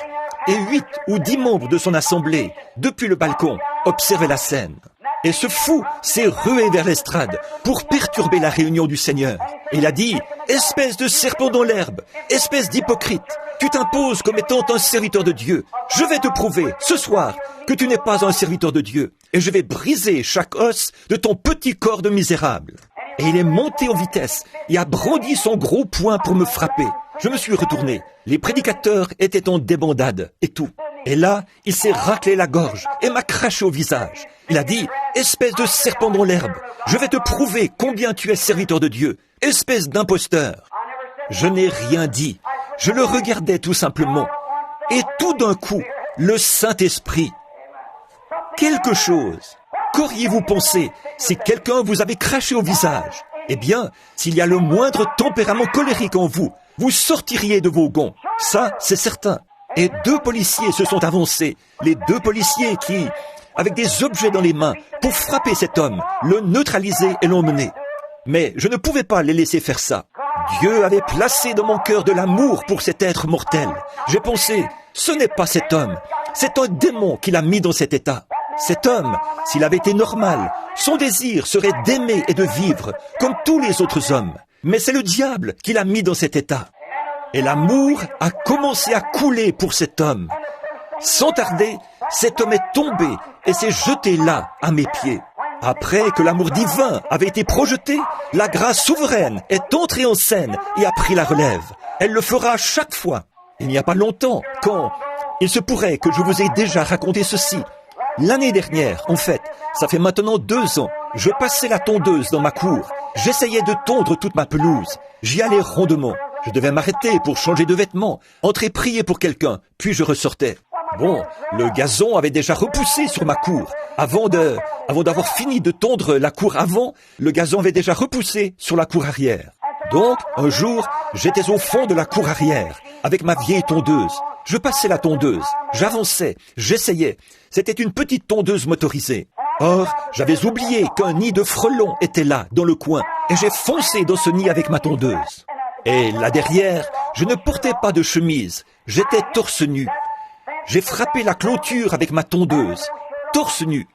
Et 8 ou 10 membres de son assemblée, depuis le balcon, observaient la scène. Et ce fou s'est rué vers l'estrade pour perturber la réunion du Seigneur. Il a dit « Espèce de serpent dans l'herbe, espèce d'hypocrite, tu t'imposes comme étant un serviteur de Dieu. Je vais te prouver, ce soir, que tu n'es pas un serviteur de Dieu. Et je vais briser chaque os de ton petit corps de misérable. » Et il est monté en vitesse et a brandi son gros poing pour me frapper. Je me suis retourné. Les prédicateurs étaient en débandade et tout. Et là, il s'est raclé la gorge et m'a craché au visage. Il a dit « Espèce de serpent dans l'herbe, je vais te prouver combien tu es serviteur de Dieu. Espèce d'imposteur. » Je n'ai rien dit. Je le regardais tout simplement. Et tout d'un coup, le Saint-Esprit. Quelque chose. Qu'auriez-vous pensé si quelqu'un vous avait craché au visage? Eh bien, s'il y a le moindre tempérament colérique en vous, vous sortiriez de vos gonds. Ça, c'est certain. Et 2 policiers se sont avancés. Les 2 policiers qui, avec des objets dans les mains, pour frapper cet homme, le neutraliser et l'emmener. Mais je ne pouvais pas les laisser faire ça. Dieu avait placé dans mon cœur de l'amour pour cet être mortel. J'ai pensé, ce n'est pas cet homme. C'est un démon qui l'a mis dans cet état. Cet homme, s'il avait été normal, son désir serait d'aimer et de vivre comme tous les autres hommes. Mais c'est le diable qui l'a mis dans cet état. Et l'amour a commencé à couler pour cet homme. Sans tarder, cet homme est tombé et s'est jeté là, à mes pieds. Après que l'amour divin avait été projeté, la grâce souveraine est entrée en scène et a pris la relève. Elle le fera chaque fois. Il n'y a pas longtemps, quand il se pourrait que je vous ai déjà raconté ceci. L'année dernière, en fait, ça fait maintenant 2 ans, je passais la tondeuse dans ma cour. J'essayais de tondre toute ma pelouse. J'y allais rondement. Je devais m'arrêter pour changer de vêtements, entrer prier pour quelqu'un, puis je ressortais. Bon, le gazon avait déjà repoussé sur ma cour. Avant d'avoir fini de tondre la cour avant, le gazon avait déjà repoussé sur la cour arrière. Donc, un jour, j'étais au fond de la cour arrière, avec ma vieille tondeuse. Je passais la tondeuse, j'avançais, j'essayais. C'était une petite tondeuse motorisée. Or, j'avais oublié qu'un nid de frelons était là, dans le coin, et j'ai foncé dans ce nid avec ma tondeuse. Et là derrière, je ne portais pas de chemise, j'étais torse nu. J'ai frappé la clôture avec ma tondeuse, torse nu.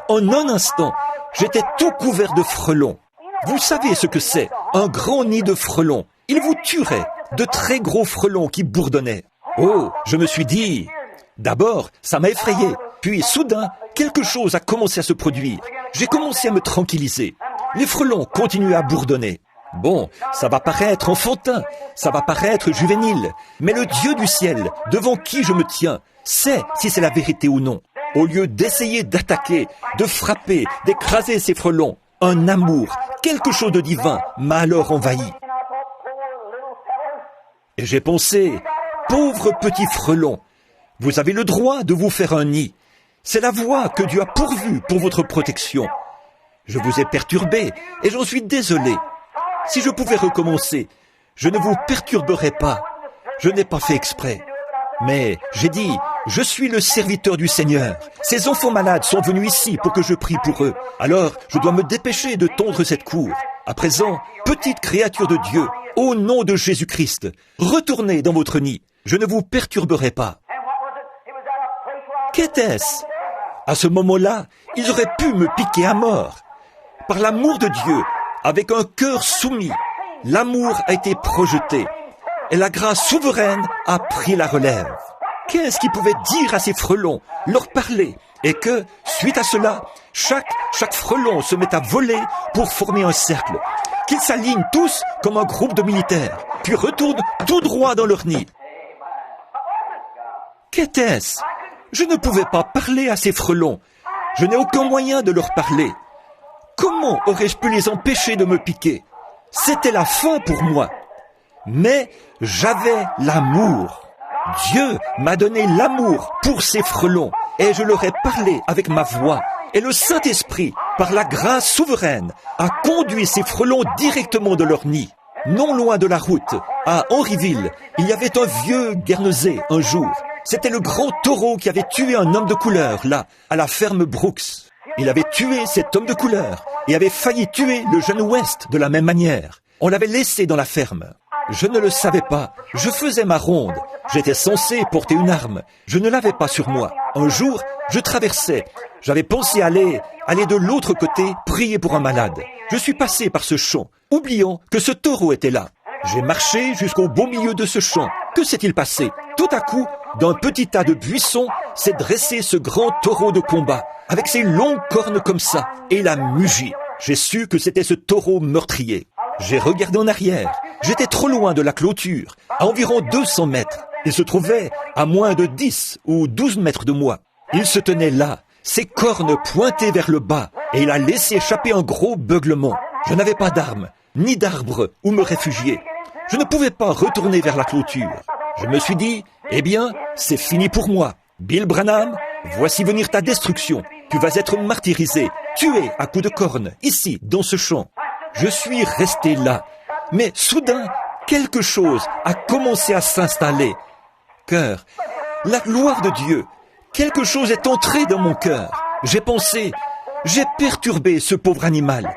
En un instant, j'étais tout couvert de frelons. Vous savez ce que c'est, un grand nid de frelons. Il vous tuerait, de très gros frelons qui bourdonnaient. Oh, je me suis dit... D'abord, ça m'a effrayé. Puis, soudain, quelque chose a commencé à se produire. J'ai commencé à me tranquilliser. Les frelons continuaient à bourdonner. Bon, ça va paraître enfantin, ça va paraître juvénile, mais le Dieu du ciel, devant qui je me tiens, sait si c'est la vérité ou non. Au lieu d'essayer d'attaquer, de frapper, d'écraser ces frelons, un amour, quelque chose de divin m'a alors envahi. Et j'ai pensé, pauvre petit frelon, vous avez le droit de vous faire un nid. C'est la voie que Dieu a pourvue pour votre protection. Je vous ai perturbé et j'en suis désolé. Si je pouvais recommencer, je ne vous perturberais pas. Je n'ai pas fait exprès. Mais j'ai dit, je suis le serviteur du Seigneur. Ces enfants malades sont venus ici pour que je prie pour eux. Alors, je dois me dépêcher de tondre cette cour. À présent, petite créature de Dieu, au nom de Jésus-Christ, retournez dans votre nid. Je ne vous perturberai pas. Qu'était-ce? À ce moment-là, ils auraient pu me piquer à mort. Par l'amour de Dieu, avec un cœur soumis, l'amour a été projeté et la grâce souveraine a pris la relève. Qu'est-ce qu'ils pouvaient dire à ces frelons, leur parler, et que, suite à cela, chaque frelon se met à voler pour former un cercle, qu'ils s'alignent tous comme un groupe de militaires, puis retournent tout droit dans leur nid. Qu'était-ce? Je ne pouvais pas parler à ces frelons. Je n'ai aucun moyen de leur parler. Comment aurais-je pu les empêcher de me piquer? C'était la fin pour moi. Mais j'avais l'amour. Dieu m'a donné l'amour pour ces frelons et je leur ai parlé avec ma voix. Et le Saint-Esprit, par la grâce souveraine, a conduit ces frelons directement de leur nid. Non loin de la route, à Henryville, il y avait un vieux guernesey un jour. C'était le grand taureau qui avait tué un homme de couleur, là, à la ferme Brooks. Il avait tué cet homme de couleur et avait failli tuer le jeune West de la même manière. On l'avait laissé dans la ferme. Je ne le savais pas. Je faisais ma ronde. J'étais censé porter une arme. Je ne l'avais pas sur moi. Un jour, je traversais. J'avais pensé aller de l'autre côté, prier pour un malade. Je suis passé par ce champ, oubliant que ce taureau était là. J'ai marché jusqu'au beau milieu de ce champ. Que s'est-il passé? Tout à coup, d'un petit tas de buissons, s'est dressé ce grand taureau de combat, avec ses longues cornes comme ça, et il a mugi. J'ai su que c'était ce taureau meurtrier. J'ai regardé en arrière. J'étais trop loin de la clôture, à environ 200 mètres. Il se trouvait à moins de 10 ou 12 mètres de moi. Il se tenait là, ses cornes pointées vers le bas, et il a laissé échapper un gros beuglement. Je n'avais pas d'arme, ni d'arbre où me réfugier. Je ne pouvais pas retourner vers la clôture. Je me suis dit, eh bien, c'est fini pour moi. Bill Branham, voici venir ta destruction. Tu vas être martyrisé, tué à coups de cornes, ici, dans ce champ. Je suis resté là. Mais soudain, quelque chose a commencé à s'installer. Cœur, la gloire de Dieu, quelque chose est entré dans mon cœur. J'ai pensé, j'ai perturbé ce pauvre animal.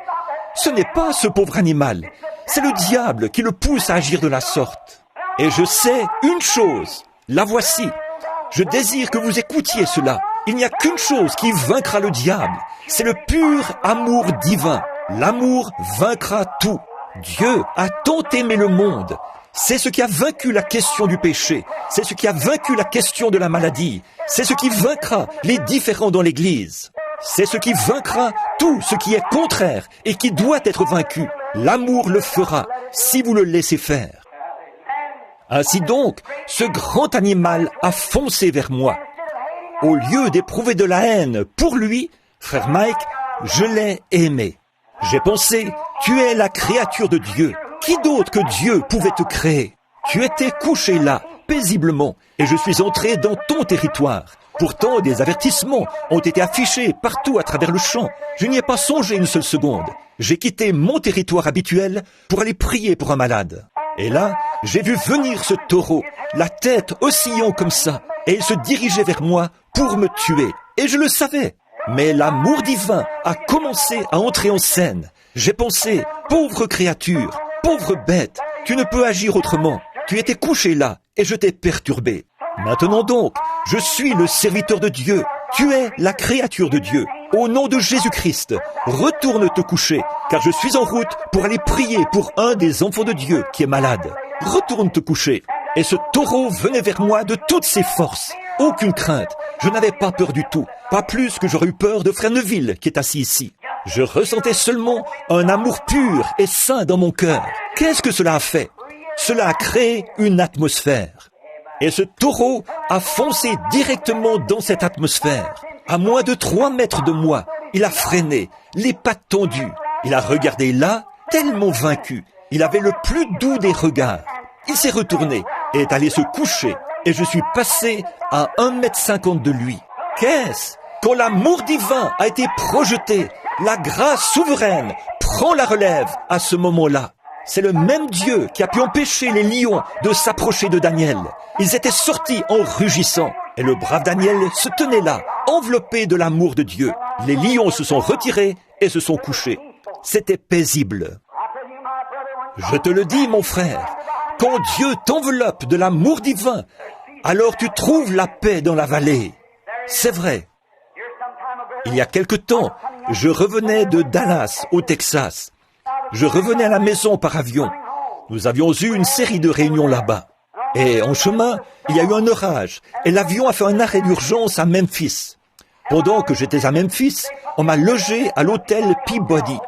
Ce n'est pas ce pauvre animal, c'est le diable qui le pousse à agir de la sorte. Et je sais une chose, la voici. Je désire que vous écoutiez cela. Il n'y a qu'une chose qui vaincra le diable, c'est le pur amour divin. L'amour vaincra tout. Dieu a tant aimé le monde. C'est ce qui a vaincu la question du péché. C'est ce qui a vaincu la question de la maladie. C'est ce qui vaincra les différends dans l'Église. C'est ce qui vaincra tout ce qui est contraire et qui doit être vaincu. L'amour le fera si vous le laissez faire. Ainsi donc, ce grand animal a foncé vers moi. Au lieu d'éprouver de la haine pour lui, frère Mike, je l'ai aimé. J'ai pensé, tu es la créature de Dieu. Qui d'autre que Dieu pouvait te créer? Tu étais couché là, paisiblement, et je suis entré dans ton territoire. Pourtant, des avertissements ont été affichés partout à travers le champ. Je n'y ai pas songé une seule seconde. J'ai quitté mon territoire habituel pour aller prier pour un malade. Et là, j'ai vu venir ce taureau, la tête oscillant comme ça, et il se dirigeait vers moi pour me tuer. Et je le savais. Mais l'amour divin a commencé à entrer en scène. J'ai pensé, pauvre créature, pauvre bête, tu ne peux agir autrement. Tu étais couché là et je t'ai perturbé. Maintenant donc, je suis le serviteur de Dieu. Tu es la créature de Dieu. Au nom de Jésus-Christ, retourne te coucher, car je suis en route pour aller prier pour un des enfants de Dieu qui est malade. Retourne te coucher. Et ce taureau venait vers moi de toutes ses forces. Aucune crainte. Je n'avais pas peur du tout. Pas plus que j'aurais eu peur de frère Neville qui est assis ici. Je ressentais seulement un amour pur et saint dans mon cœur. Qu'est-ce que cela a fait? Cela a créé une atmosphère. Et ce taureau a foncé directement dans cette atmosphère. À moins de 3 mètres de moi, il a freiné, les pattes tendues. Il a regardé là, tellement vaincu. Il avait le plus doux des regards. Il s'est retourné et est allé se coucher. Et je suis passé à 1,50 m de lui. Qu'est-ce? Quand l'amour divin a été projeté, la grâce souveraine prend la relève à ce moment-là. C'est le même Dieu qui a pu empêcher les lions de s'approcher de Daniel. Ils étaient sortis en rugissant. Et le brave Daniel se tenait là, enveloppé de l'amour de Dieu. Les lions se sont retirés et se sont couchés. C'était paisible. Je te le dis, mon frère, quand Dieu t'enveloppe de l'amour divin, alors tu trouves la paix dans la vallée. C'est vrai. Il y a quelque temps, je revenais de Dallas, au Texas. Je revenais à la maison par avion. Nous avions eu une série de réunions là-bas. Et en chemin, il y a eu un orage. Et l'avion a fait un arrêt d'urgence à Memphis. Pendant que j'étais à Memphis, on m'a logé à l'hôtel Peabody.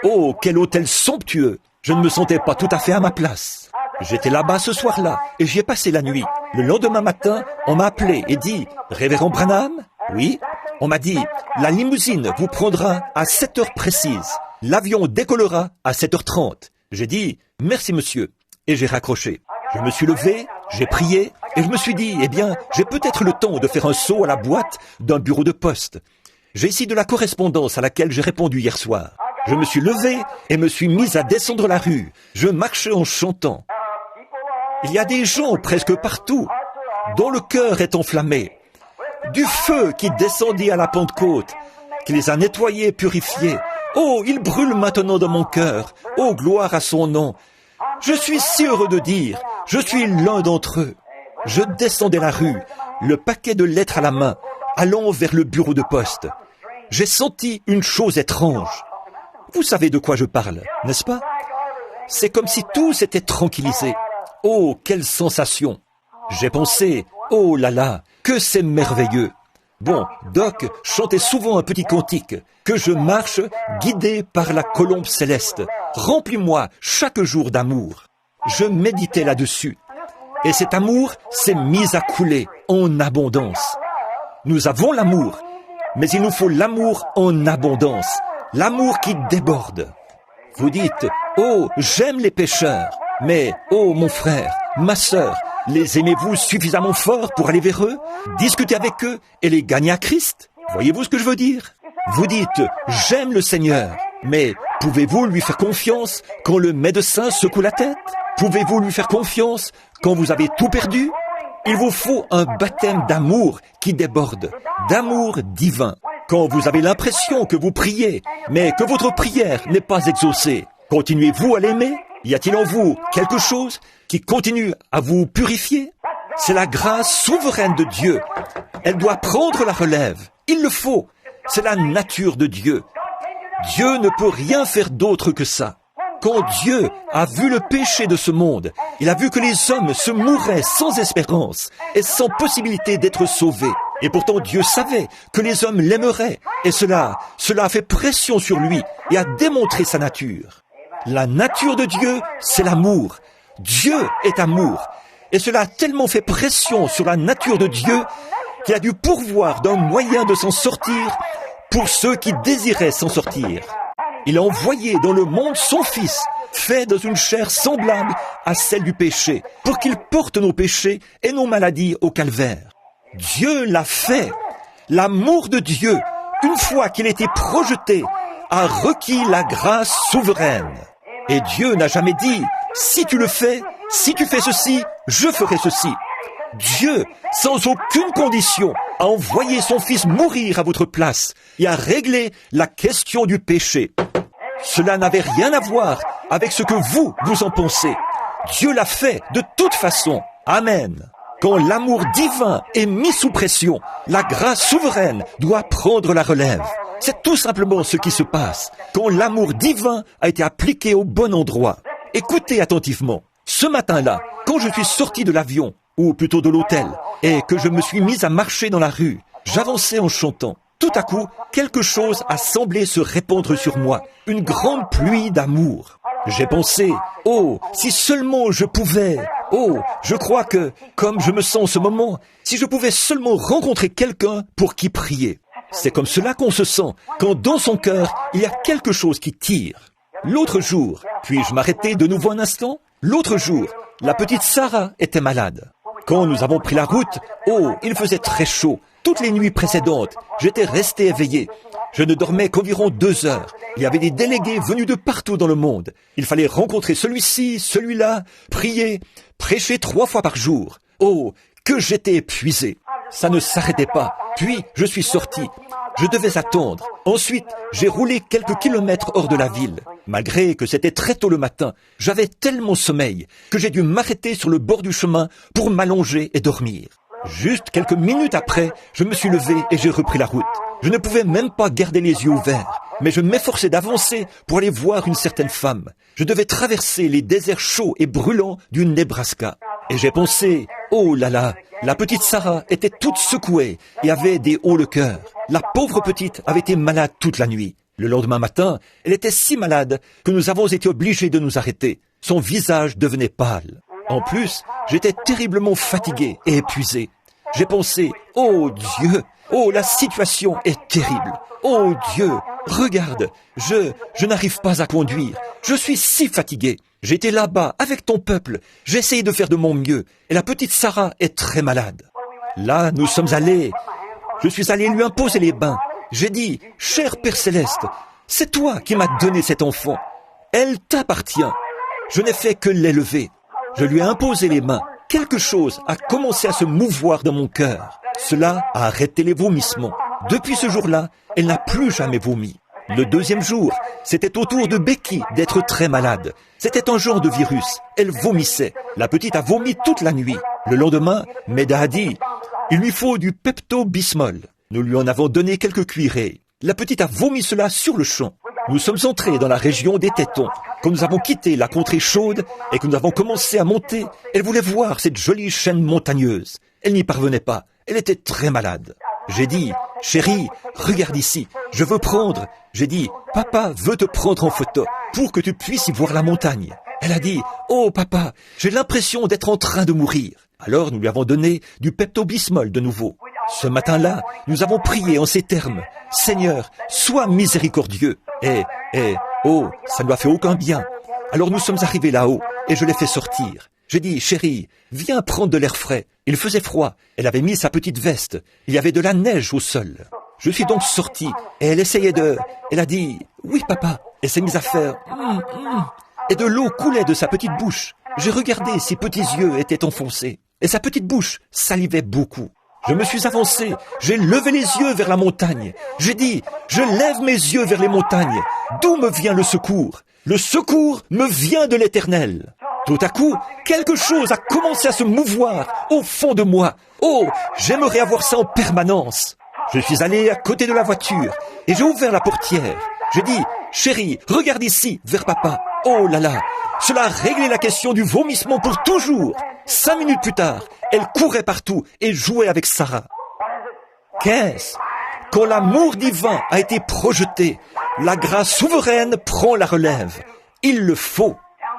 Oh, quel hôtel somptueux! Je ne me sentais pas tout à fait à ma place. J'étais là-bas ce soir-là et j'y ai passé la nuit. Le lendemain matin, on m'a appelé et dit « Révérend Branham ?» Oui. On m'a dit « La limousine vous prendra à 7 heures précises. L'avion décollera à 7h30. » J'ai dit « Merci monsieur » et j'ai raccroché. Je me suis levé, j'ai prié et je me suis dit « Eh bien, j'ai peut-être le temps de faire un saut à la boîte d'un bureau de poste. » J'ai ici de la correspondance à laquelle j'ai répondu hier soir. Je me suis levé et me suis mis à descendre la rue. Je marchais en chantant. Il y a des gens presque partout dont le cœur est enflammé. Du feu qui descendit à la Pentecôte, qui les a nettoyés, purifiés. Oh, il brûle maintenant dans mon cœur. Oh, gloire à son nom. Je suis si heureux de dire, je suis l'un d'entre eux. Je descendais la rue, le paquet de lettres à la main, allant vers le bureau de poste. J'ai senti une chose étrange. Vous savez de quoi je parle, n'est-ce pas? C'est comme si tout s'était tranquillisé. Oh, quelle sensation! J'ai pensé, oh là là, que c'est merveilleux! Bon, Doc chantait souvent un petit cantique, que je marche guidé par la colombe céleste. Remplis-moi chaque jour d'amour. Je méditais là-dessus. Et cet amour s'est mis à couler en abondance. Nous avons l'amour, mais il nous faut l'amour en abondance. L'amour qui déborde. Vous dites, oh, j'aime les pécheurs. Mais, oh, mon frère, ma sœur, les aimez-vous suffisamment fort pour aller vers eux, discuter avec eux et les gagner à Christ? Voyez-vous ce que je veux dire? Vous dites, j'aime le Seigneur. Mais pouvez-vous lui faire confiance quand le médecin secoue la tête? Pouvez-vous lui faire confiance quand vous avez tout perdu? Il vous faut un baptême d'amour qui déborde, d'amour divin. Quand vous avez l'impression que vous priez, mais que votre prière n'est pas exaucée, continuez-vous à l'aimer? Y a-t-il en vous quelque chose qui continue à vous purifier? C'est la grâce souveraine de Dieu. Elle doit prendre la relève. Il le faut. C'est la nature de Dieu. Dieu ne peut rien faire d'autre que ça. Quand Dieu a vu le péché de ce monde, il a vu que les hommes se mouraient sans espérance et sans possibilité d'être sauvés. Et pourtant Dieu savait que les hommes l'aimeraient. Et cela a fait pression sur lui et a démontré sa nature. La nature de Dieu, c'est l'amour. Dieu est amour. Et cela a tellement fait pression sur la nature de Dieu qu'il a dû pourvoir d'un moyen de s'en sortir pour ceux qui désiraient s'en sortir. Il a envoyé dans le monde son Fils, fait dans une chair semblable à celle du péché, pour qu'il porte nos péchés et nos maladies au calvaire. Dieu l'a fait. L'amour de Dieu, une fois qu'il a été projeté, a requis la grâce souveraine. Et Dieu n'a jamais dit, si tu le fais, si tu fais ceci, je ferai ceci. Dieu, sans aucune condition, a envoyé son Fils mourir à votre place et a réglé la question du péché. Cela n'avait rien à voir avec ce que vous en pensez. Dieu l'a fait de toute façon. Amen. Quand l'amour divin est mis sous pression, la grâce souveraine doit prendre la relève. C'est tout simplement ce qui se passe quand l'amour divin a été appliqué au bon endroit. Écoutez attentivement. Ce matin-là, quand je suis sorti de l'avion, ou plutôt de l'hôtel, et que je me suis mis à marcher dans la rue, j'avançais en chantant. Tout à coup, quelque chose a semblé se répandre sur moi, une grande pluie d'amour. J'ai pensé, oh, si seulement je pouvais, oh, je crois que, comme je me sens en ce moment, si je pouvais seulement rencontrer quelqu'un pour qui prier. C'est comme cela qu'on se sent, quand dans son cœur, il y a quelque chose qui tire. L'autre jour, puis-je m'arrêter de nouveau un instant? L'autre jour, la petite Sarah était malade. Quand nous avons pris la route, oh, il faisait très chaud. Toutes les nuits précédentes, j'étais resté éveillé. Je ne dormais qu'environ 2 heures. Il y avait des délégués venus de partout dans le monde. Il fallait rencontrer celui-ci, celui-là, prier, prêcher 3 fois par jour. Oh, que j'étais épuisé. Ça ne s'arrêtait pas. Puis, je suis sorti. Je devais attendre. Ensuite, j'ai roulé quelques kilomètres hors de la ville. Malgré que c'était très tôt le matin, j'avais tellement sommeil que j'ai dû m'arrêter sur le bord du chemin pour m'allonger et dormir. Juste quelques minutes après, je me suis levé et j'ai repris la route. Je ne pouvais même pas garder les yeux ouverts, mais je m'efforçais d'avancer pour aller voir une certaine femme. Je devais traverser les déserts chauds et brûlants du Nebraska. Et j'ai pensé, oh là là, la petite Sarah était toute secouée et avait des hauts le cœur. La pauvre petite avait été malade toute la nuit. Le lendemain matin, elle était si malade que nous avons été obligés de nous arrêter. Son visage devenait pâle. En plus, j'étais terriblement fatigué et épuisé. J'ai pensé, oh Dieu, oh la situation est terrible. Oh Dieu, regarde, je n'arrive pas à conduire. Je suis si fatigué. J'étais là-bas avec ton peuple. J'ai essayé de faire de mon mieux. Et la petite Sarah est très malade. Là, nous sommes allés. Je suis allé lui imposer les bains. J'ai dit, cher Père Céleste, c'est toi qui m'as donné cet enfant. Elle t'appartient. Je n'ai fait que l'élever. Je lui ai imposé les mains. Quelque chose a commencé à se mouvoir dans mon cœur. Cela a arrêté les vomissements. Depuis ce jour-là, elle n'a plus jamais vomi. Le 2e jour, c'était au tour de Becky d'être très malade. C'était un genre de virus. Elle vomissait. La petite a vomi toute la nuit. Le lendemain, Meda a dit, il lui faut du Pepto-Bismol. Nous lui en avons donné quelques cuillerées. La petite a vomi cela sur le champ. Nous sommes entrés dans la région des Tétons. Quand nous avons quitté la contrée chaude et que nous avons commencé à monter, elle voulait voir cette jolie chaîne montagneuse. Elle n'y parvenait pas. Elle était très malade. J'ai dit, chérie, regarde ici, je veux prendre. J'ai dit, papa veut te prendre en photo pour que tu puisses y voir la montagne. Elle a dit, oh papa, j'ai l'impression d'être en train de mourir. Alors nous lui avons donné du Pepto-Bismol de nouveau. Ce matin-là, nous avons prié en ces termes. Seigneur, sois miséricordieux. Oh, ça ne lui a fait aucun bien. Alors nous sommes arrivés là-haut et je l'ai fait sortir. J'ai dit, chérie, viens prendre de l'air frais. Il faisait froid. Elle avait mis sa petite veste. Il y avait de la neige au sol. Je suis donc sorti et elle essayait de... Elle a dit, oui papa. Elle s'est mise à faire... Et de l'eau coulait de sa petite bouche. J'ai regardé, ses petits yeux étaient enfoncés. Et sa petite bouche salivait beaucoup. Je me suis avancé, j'ai levé les yeux vers la montagne. J'ai dit, je lève mes yeux vers les montagnes. D'où me vient le secours? Le secours me vient de l'Éternel. Tout à coup, quelque chose a commencé à se mouvoir au fond de moi. Oh, j'aimerais avoir ça en permanence. Je suis allé à côté de la voiture et j'ai ouvert la portière. J'ai dit, chérie, regarde ici, vers papa. Oh là là, cela a réglé la question du vomissement pour toujours. 5 minutes plus tard, elle courait partout et jouait avec Sarah. Qu'est-ce? Quand l'amour divin a été projeté, la grâce souveraine prend la relève. Il le faut.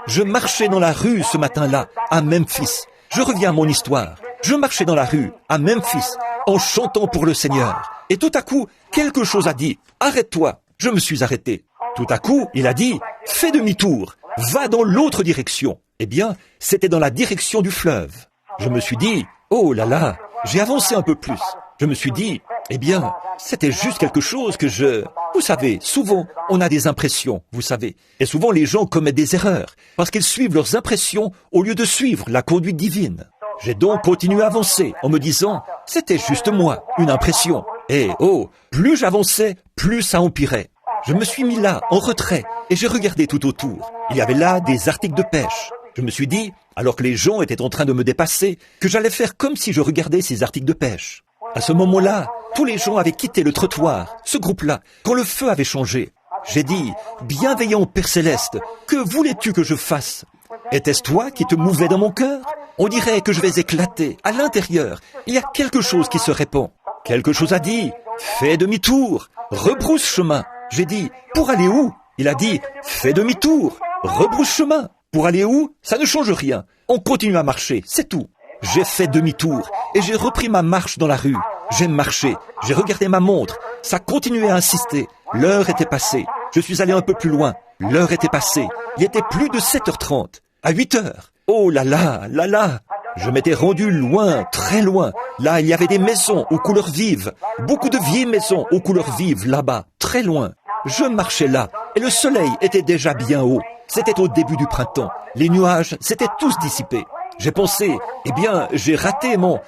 Je marchais dans la rue ce matin-là, à Memphis. Je reviens à mon histoire. Je marchais dans la rue, à Memphis, en chantant pour le Seigneur. Et tout à coup, quelque chose a dit, arrête-toi. Je me suis arrêté. Tout à coup, il a dit, fais demi-tour, va dans l'autre direction. Eh bien, c'était dans la direction du fleuve. Je me suis dit, oh là là, j'ai avancé un peu plus. Je me suis dit, eh bien, c'était juste quelque chose que je... Vous savez, souvent, on a des impressions, vous savez. Et souvent, les gens commettent des erreurs, parce qu'ils suivent leurs impressions au lieu de suivre la conduite divine. J'ai donc continué à avancer, en me disant, c'était juste moi, une impression. Et oh, plus j'avançais, plus ça empirait. Je me suis mis là, en retrait, et j'ai regardé tout autour. Il y avait là des articles de pêche. Je me suis dit, alors que les gens étaient en train de me dépasser, que j'allais faire comme si je regardais ces articles de pêche. À ce moment-là, tous les gens avaient quitté le trottoir, ce groupe-là, quand le feu avait changé. J'ai dit, bienveillant Père Céleste, que voulais-tu que je fasse? Était-ce toi qui te mouvais dans mon cœur? On dirait que je vais éclater. À l'intérieur, il y a quelque chose qui se répand. Quelque chose a dit, fais demi-tour, rebrousse chemin. J'ai dit, pour aller où? Il a dit, fais demi-tour, rebrousse chemin. Pour aller où? Ça ne change rien. On continue à marcher, c'est tout. J'ai fait demi-tour et j'ai repris ma marche dans la rue. J'ai marché, j'ai regardé ma montre. Ça continuait à insister. L'heure était passée. Je suis allé un peu plus loin. L'heure était passée. Il était plus de 7h30. À 8h. Oh là là, là là. Je m'étais rendu loin, très loin. Là, il y avait des maisons aux couleurs vives. Beaucoup de vieilles maisons aux couleurs vives, là-bas, très loin. Je marchais là, et le soleil était déjà bien haut. C'était au début du printemps. Les nuages s'étaient tous dissipés. J'ai pensé, eh bien, j'ai raté mon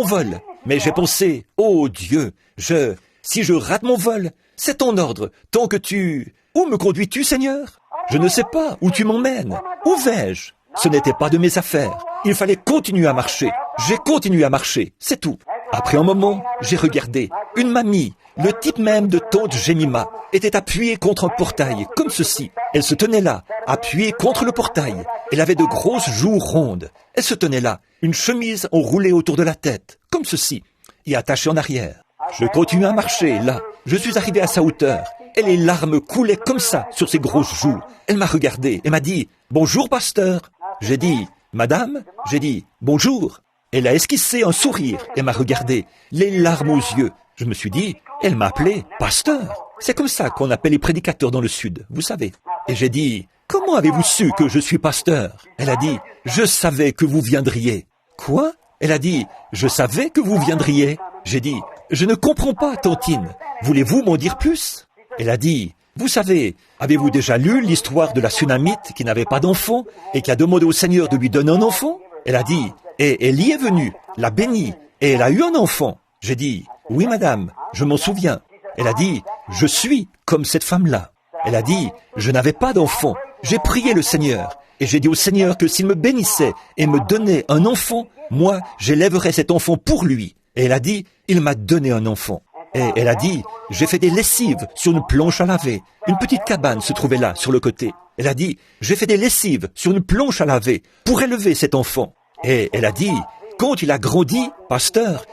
vol. Mais j'ai pensé, oh Dieu, si je rate mon vol, c'est ton ordre, tant que Où me conduis-tu, Seigneur? Je ne sais pas où tu m'emmènes. Où vais-je? Ce n'était pas de mes affaires. Il fallait continuer à marcher. J'ai continué à marcher, c'est tout. Après un moment, j'ai regardé. Une mamie, le type même de tante Jemima, était appuyée contre un portail, comme ceci. Elle se tenait là, appuyée contre le portail. Elle avait de grosses joues rondes. Elle se tenait là, une chemise enroulée autour de la tête, comme ceci, et attachée en arrière. Je continuais à marcher, là. Je suis arrivé à sa hauteur, et les larmes coulaient comme ça sur ses grosses joues. Elle m'a regardé et m'a dit « Bonjour, pasteur ». J'ai dit « Madame ?» J'ai dit « Bonjour ». Elle a esquissé un sourire et m'a regardé, les larmes aux yeux. Je me suis dit « Elle m'a appelé pasteur ». C'est comme ça qu'on appelle les prédicateurs dans le Sud, vous savez. Et j'ai dit « Comment avez-vous su que je suis pasteur ?» Elle a dit « Je savais que vous viendriez ». Quoi? Elle a dit « Je savais que vous viendriez ». J'ai dit « Je ne comprends pas, tantine. Voulez-vous m'en dire plus ?» Elle a dit « Vous savez, avez-vous déjà lu l'histoire de la Sunamite qui n'avait pas d'enfant et qui a demandé au Seigneur de lui donner un enfant ?» Elle a dit « Et elle y est venue, l'a bénie, et elle a eu un enfant. » J'ai dit « Oui, madame, je m'en souviens. » Elle a dit « Je suis comme cette femme-là. » Elle a dit « Je n'avais pas d'enfant. J'ai prié le Seigneur, et j'ai dit au Seigneur que s'il me bénissait et me donnait un enfant, moi, j'élèverais cet enfant pour lui. Et elle a dit « Il m'a donné un enfant. » Et elle a dit « J'ai fait des lessives sur une planche à laver. Une petite cabane se trouvait là, sur le côté. Elle a dit « J'ai fait des lessives sur une planche à laver pour élever cet enfant. » Et elle a dit « Quand il a grandi, pasteur,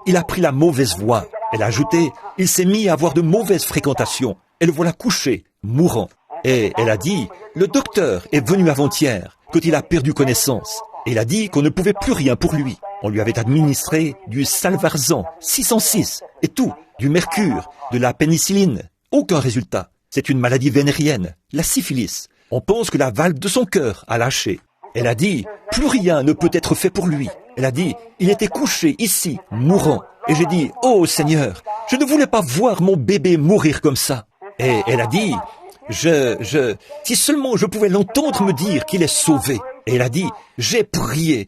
il a pris la mauvaise voie. » Elle a ajouté « Il s'est mis à avoir de mauvaises fréquentations. Et le voilà couché, mourant. » Et elle a dit « Le docteur est venu avant-hier, quand il a perdu connaissance. Et il a dit qu'on ne pouvait plus rien pour lui. On lui avait administré du Salvarsan 606 et tout, du mercure, de la pénicilline. Aucun résultat. C'est une maladie vénérienne, la syphilis. On pense que la valve de son cœur a lâché. Elle a dit, plus rien ne peut être fait pour lui. Elle a dit, il était couché ici, mourant. Et j'ai dit, oh Seigneur, je ne voulais pas voir mon bébé mourir comme ça. Et elle a dit, si seulement je pouvais l'entendre me dire qu'il est sauvé. Et elle a dit, j'ai prié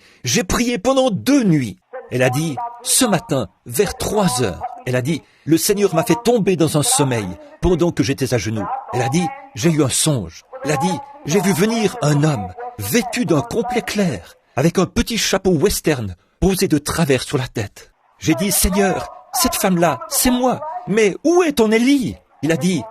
pendant 2 nuits. Elle a dit, ce matin, vers 3 heures, elle a dit, le Seigneur m'a fait tomber dans un sommeil pendant que j'étais à genoux. Elle a dit, j'ai eu un songe. Elle a dit, j'ai vu venir un homme vêtu d'un complet clair, avec un petit chapeau western posé de travers sur la tête. J'ai dit, Seigneur, cette femme-là, c'est moi, mais où est ton Élie? Il a dit,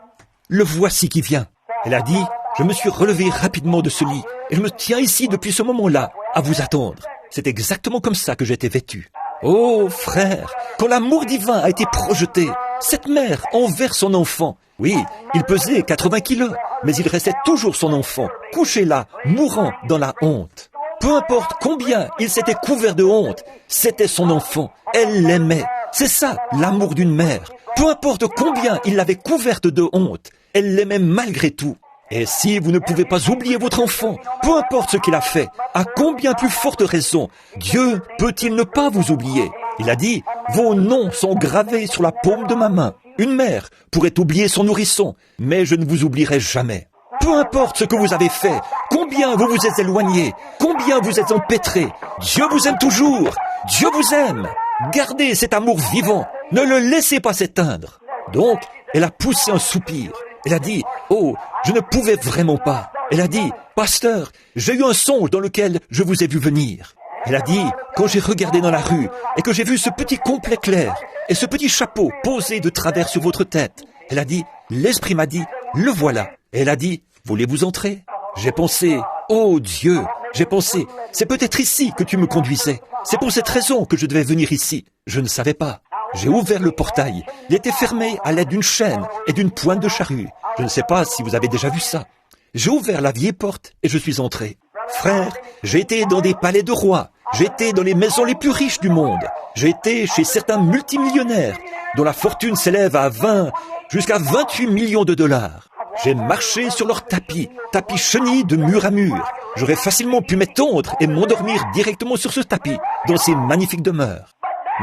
le voici qui vient. Elle a dit, je me suis relevé rapidement de ce lit, et je me tiens ici depuis ce moment-là, à vous attendre. C'est exactement comme ça que j'étais vêtu. Oh, frère, quand l'amour divin a été projeté, cette mère envers son enfant, oui, il pesait 80 kilos, mais il restait toujours son enfant, couché là, mourant dans la honte. Peu importe combien il s'était couvert de honte, c'était son enfant, elle l'aimait. C'est ça, l'amour d'une mère. Peu importe combien il l'avait couverte de honte, elle l'aimait malgré tout. Et si vous ne pouvez pas oublier votre enfant, peu importe ce qu'il a fait, à combien plus forte raison, Dieu peut-il ne pas vous oublier? Il a dit, vos noms sont gravés sur la paume de ma main. Une mère pourrait oublier son nourrisson, mais je ne vous oublierai jamais. Peu importe ce que vous avez fait, combien vous vous êtes éloigné, combien vous êtes empêtré, Dieu vous aime toujours, Dieu vous aime. Gardez cet amour vivant, ne le laissez pas s'éteindre. Donc, elle a poussé un soupir. Elle a dit, oh, je ne pouvais vraiment pas. Elle a dit, pasteur, j'ai eu un songe dans lequel je vous ai vu venir. Elle a dit, quand j'ai regardé dans la rue et que j'ai vu ce petit complet clair et ce petit chapeau posé de travers sur votre tête, elle a dit, l'esprit m'a dit, le voilà. Et elle a dit, voulez-vous entrer? J'ai pensé, oh Dieu, j'ai pensé, c'est peut-être ici que tu me conduisais. C'est pour cette raison que je devais venir ici. Je ne savais pas. J'ai ouvert le portail. Il était fermé à l'aide d'une chaîne et d'une pointe de charrue. Je ne sais pas si vous avez déjà vu ça. J'ai ouvert la vieille porte et je suis entré. Frère, j'ai été dans des palais de rois. J'ai été dans les maisons les plus riches du monde. J'ai été chez certains multimillionnaires dont la fortune s'élève à 20 jusqu'à 28 millions de dollars. J'ai marché sur leur tapis chenille de mur à mur. J'aurais facilement pu m'étendre et m'endormir directement sur ce tapis, dans ces magnifiques demeures.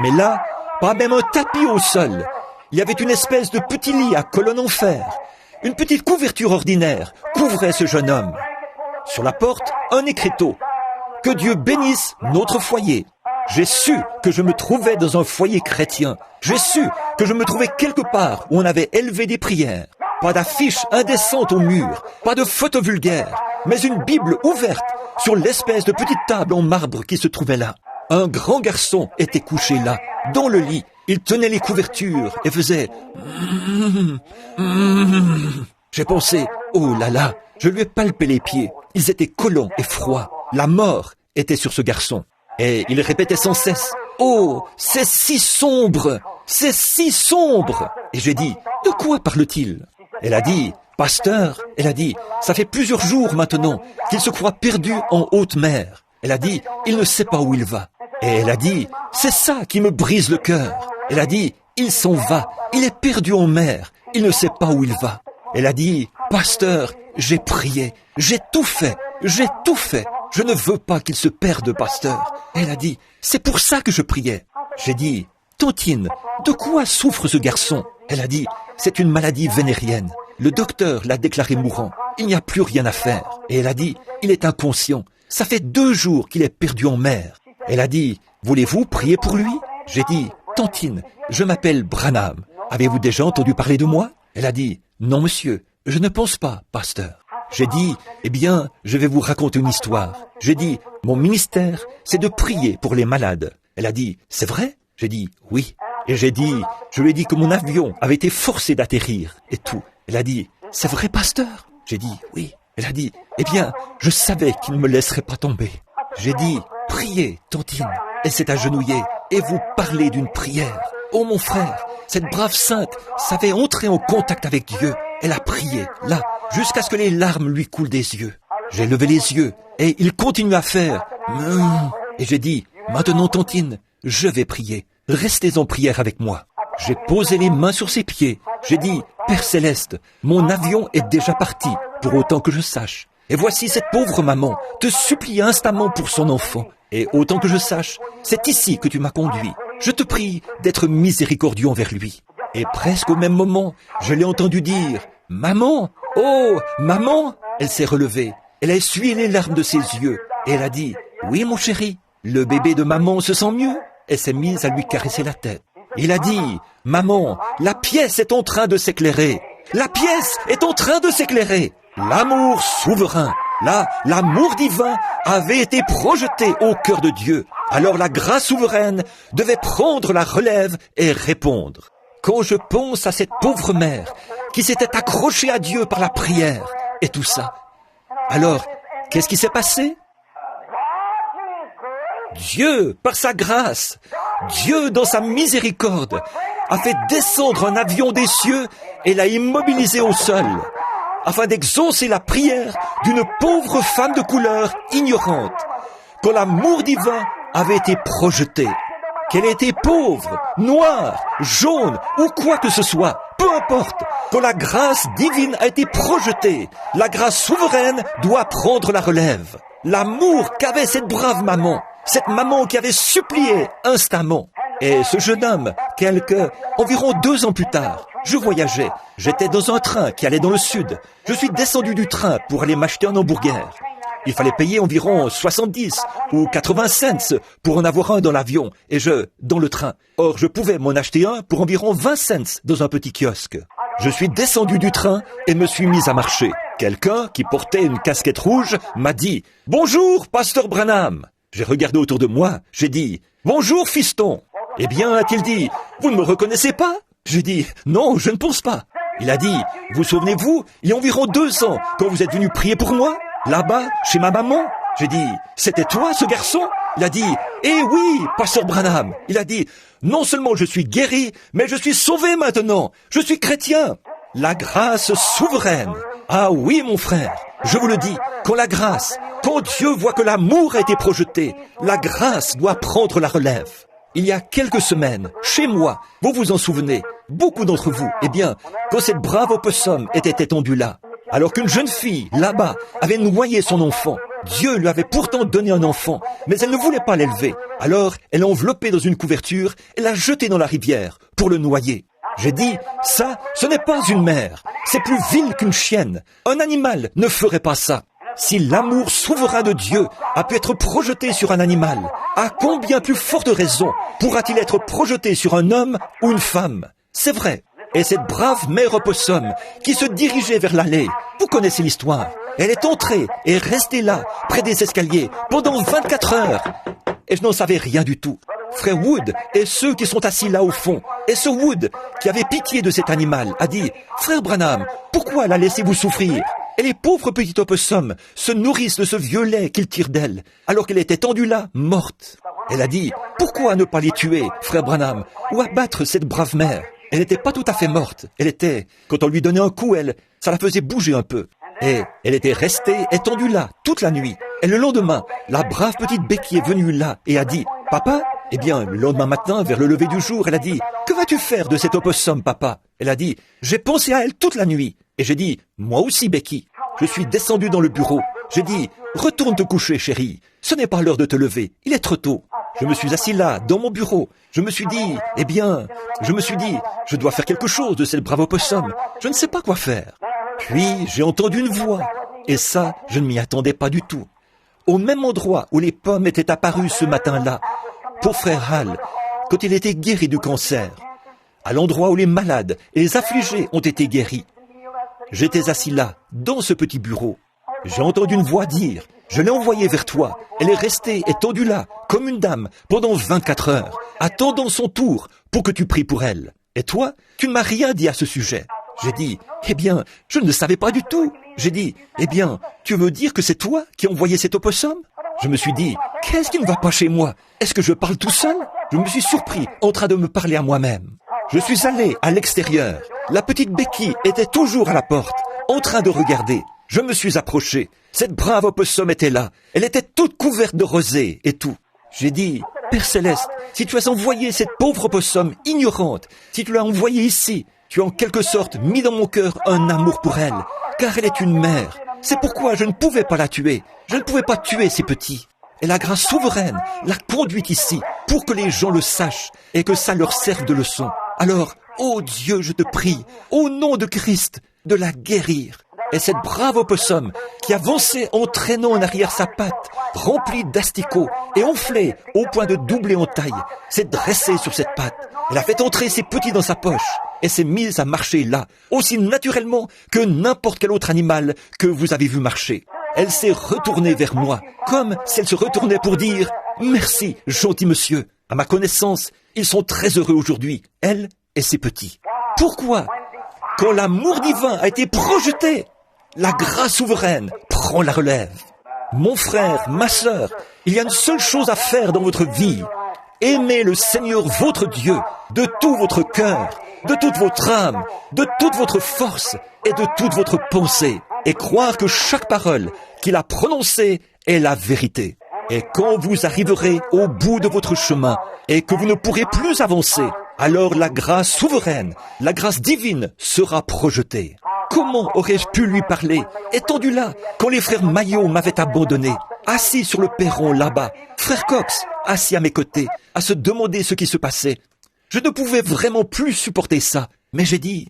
Mais là, pas même un tapis au sol. Il y avait une espèce de petit lit à colonne en fer. Une petite couverture ordinaire couvrait ce jeune homme. Sur la porte, un écriteau. Que Dieu bénisse notre foyer. J'ai su que je me trouvais dans un foyer chrétien. J'ai su que je me trouvais quelque part où on avait élevé des prières. Pas d'affiches indécentes au mur, pas de photos vulgaires, mais une Bible ouverte sur l'espèce de petite table en marbre qui se trouvait là. Un grand garçon était couché là, dans le lit. Il tenait les couvertures et faisait... J'ai pensé, oh là là, je lui ai palpé les pieds. Ils étaient collants et froids. La mort était sur ce garçon. Et il répétait sans cesse, oh, c'est si sombre, c'est si sombre. Et j'ai dit, de quoi parle-t-il? Elle a dit, pasteur, elle a dit, ça fait plusieurs jours maintenant qu'il se croit perdu en haute mer. Elle a dit, il ne sait pas où il va. Et elle a dit, c'est ça qui me brise le cœur. Elle a dit, il s'en va, il est perdu en mer, il ne sait pas où il va. Elle a dit, pasteur, j'ai prié, j'ai tout fait. Je ne veux pas qu'il se perde, pasteur. Elle a dit, c'est pour ça que je priais. J'ai dit, Tantine, de quoi souffre ce garçon? Elle a dit, c'est une maladie vénérienne. Le docteur l'a déclaré mourant. Il n'y a plus rien à faire. Et elle a dit, il est inconscient. Ça fait 2 jours qu'il est perdu en mer. Elle a dit, voulez-vous prier pour lui? J'ai dit, Tantine, je m'appelle Branham. Avez-vous déjà entendu parler de moi? Elle a dit, non monsieur, je ne pense pas, pasteur. J'ai dit, eh bien, je vais vous raconter une histoire. J'ai dit, mon ministère, c'est de prier pour les malades. Elle a dit, c'est vrai? J'ai dit, oui. Et je lui ai dit que mon avion avait été forcé d'atterrir et tout. Elle a dit, c'est vrai, pasteur? J'ai dit, oui. Elle a dit, eh bien, je savais qu'il ne me laisserait pas tomber. J'ai dit, priez, Tantine. Elle s'est agenouillée et vous parlez d'une prière. Oh mon frère, cette brave sainte savait entrer en contact avec Dieu. Elle a prié, là, jusqu'à ce que les larmes lui coulent des yeux. J'ai levé les yeux et il continue à faire et j'ai dit, maintenant Tantine, je vais prier. Restez en prière avec moi. J'ai posé les mains sur ses pieds. J'ai dit, Père Céleste, mon avion est déjà parti, pour autant que je sache. Et voici cette pauvre maman te supplie instamment pour son enfant. Et autant que je sache, c'est ici que tu m'as conduit. Je te prie d'être miséricordieux envers lui. Et presque au même moment, je l'ai entendu dire, maman, oh, maman. Elle s'est relevée. Elle a essuyé les larmes de ses yeux. Et elle a dit, oui mon chéri, le bébé de maman se sent mieux. Elle s'est mise à lui caresser la tête. Il a dit, maman, la pièce est en train de s'éclairer. La pièce est en train de s'éclairer. L'amour souverain, là, l'amour divin avait été projeté au cœur de Dieu. Alors la grâce souveraine devait prendre la relève et répondre. Quand je pense à cette pauvre mère qui s'était accrochée à Dieu par la prière et tout ça, alors, qu'est-ce qui s'est passé? Dieu, par sa grâce, Dieu, dans sa miséricorde, a fait descendre un avion des cieux et l'a immobilisé au sol, afin d'exaucer la prière d'une pauvre femme de couleur ignorante, quand l'amour divin avait été projeté. Qu'elle ait été pauvre, noire, jaune ou quoi que ce soit, peu importe, quand la grâce divine a été projetée, la grâce souveraine doit prendre la relève. L'amour qu'avait cette brave maman, cette maman qui avait supplié instamment. Et ce jeune homme, environ 2 ans plus tard, je voyageais. J'étais dans un train qui allait dans le sud. Je suis descendu du train pour aller m'acheter un hamburger. Il fallait payer environ 70 ou 80 cents pour en avoir un dans l'avion et dans le train. Or, je pouvais m'en acheter un pour environ 20 cents dans un petit kiosque. Je suis descendu du train et me suis mis à marcher. Quelqu'un qui portait une casquette rouge m'a dit « Bonjour, pasteur Branham !» J'ai regardé autour de moi, j'ai dit « Bonjour, fiston !» Eh bien, a-t-il dit « Vous ne me reconnaissez pas ?» J'ai dit « Non, je ne pense pas. » Il a dit « Vous souvenez-vous, il y a environ 2 ans, quand vous êtes venu prier pour moi, là-bas, chez ma maman ?» J'ai dit « C'était toi, ce garçon ?» Il a dit « Eh oui, pasteur Branham !» Il a dit « Non seulement je suis guéri, mais je suis sauvé maintenant. Je suis chrétien. » La grâce souveraine. Ah oui, mon frère, je vous le dis, quand Dieu voit que l'amour a été projeté, la grâce doit prendre la relève. Il y a quelques semaines, chez moi, vous vous en souvenez, beaucoup d'entre vous, eh bien, quand cette brave opossum était étendue là, alors qu'une jeune fille, là-bas, avait noyé son enfant, Dieu lui avait pourtant donné un enfant, mais elle ne voulait pas l'élever. Alors, elle l'a enveloppé dans une couverture et l'a jeté dans la rivière pour le noyer. J'ai dit, ça, ce n'est pas une mère. C'est plus vil qu'une chienne. Un animal ne ferait pas ça. Si l'amour souverain de Dieu a pu être projeté sur un animal, à combien plus forte raison pourra-t-il être projeté sur un homme ou une femme? C'est vrai. Et cette brave mère opossum qui se dirigeait vers l'allée, vous connaissez l'histoire. Elle est entrée et restée là, près des escaliers, pendant 24 heures. Et je n'en savais rien du tout. Frère Wood et ceux qui sont assis là au fond, et ce Wood qui avait pitié de cet animal, a dit « Frère Branham, pourquoi la laissez-vous souffrir ?» Et les pauvres petits opossums se nourrissent de ce vieux lait qu'ils tirent d'elle, alors qu'elle était tendue là, morte. Elle a dit « Pourquoi ne pas les tuer, frère Branham, ou abattre cette brave mère ?» Elle n'était pas tout à fait morte. Elle était, quand on lui donnait un coup, ça la faisait bouger un peu. Et elle était restée étendue là, toute la nuit. Et le lendemain, la brave petite Becky est venue là et a dit « Papa ?» Eh bien, le lendemain matin, vers le lever du jour, elle a dit « Que vas-tu faire de cet opossum, papa ?» Elle a dit « J'ai pensé à elle toute la nuit. » Et j'ai dit « Moi aussi, Becky. » Je suis descendu dans le bureau. J'ai dit « Retourne te coucher, chérie. Ce n'est pas l'heure de te lever. Il est trop tôt. » Je me suis assis là, dans mon bureau. Je me suis dit « Je dois faire quelque chose de cette brave opossum. Je ne sais pas quoi faire. » Puis, j'ai entendu une voix. Et ça, je ne m'y attendais pas du tout. Au même endroit où les pommes étaient apparues ce matin-là, pour frère Hal, quand il était guéri du cancer, à l'endroit où les malades et les affligés ont été guéris. J'étais assis là, dans ce petit bureau. J'ai entendu une voix dire « Je l'ai envoyée vers toi. Elle est restée étendue là, comme une dame, pendant 24 heures, attendant son tour pour que tu pries pour elle. Et toi, tu ne m'as rien dit à ce sujet. » J'ai dit « Eh bien, je ne savais pas du tout. » J'ai dit « Eh bien, tu veux dire que c'est toi qui as envoyé cet opossum ?» Je me suis dit « Qu'est-ce qui ne va pas chez moi? Est-ce que je parle tout seul ?» Je me suis surpris en train de me parler à moi-même. Je suis allé à l'extérieur. La petite Becky était toujours à la porte, en train de regarder. Je me suis approché. Cette brave opossum était là. Elle était toute couverte de rosée et tout. J'ai dit « Père Céleste, si tu as envoyé cette pauvre opossum ignorante, si tu l'as envoyée ici, tu as en quelque sorte mis dans mon cœur un amour pour elle, car elle est une mère. C'est pourquoi je ne pouvais pas la tuer. Je ne pouvais pas tuer ces petits. Et la grâce souveraine l'a conduite ici pour que les gens le sachent et que ça leur serve de leçon. Alors, ô Dieu, je te prie, au nom de Christ, de la guérir. » Et cette brave opossum qui avançait en traînant en arrière sa patte, remplie d'asticots et enflée au point de doubler en taille, s'est dressée sur cette patte. Elle a fait entrer ses petits dans sa poche et s'est mise à marcher là, aussi naturellement que n'importe quel autre animal que vous avez vu marcher. Elle s'est retournée vers moi, comme si elle se retournait pour dire « Merci, gentil monsieur. À ma connaissance, ils sont très heureux aujourd'hui, elle et ses petits. » Pourquoi? Quand l'amour divin a été projeté, la grâce souveraine prend la relève. Mon frère, ma sœur, il y a une seule chose à faire dans votre vie. Aimez le Seigneur votre Dieu de tout votre cœur, de toute votre âme, de toute votre force et de toute votre pensée. Et croire que chaque parole qu'il a prononcée est la vérité. Et quand vous arriverez au bout de votre chemin et que vous ne pourrez plus avancer, alors la grâce souveraine, la grâce divine sera projetée. Comment aurais-je pu lui parler, étendu là, quand les frères Maillot m'avaient abandonné, assis sur le perron là-bas, frère Cox, assis à mes côtés, à se demander ce qui se passait. Je ne pouvais vraiment plus supporter ça, mais j'ai dit,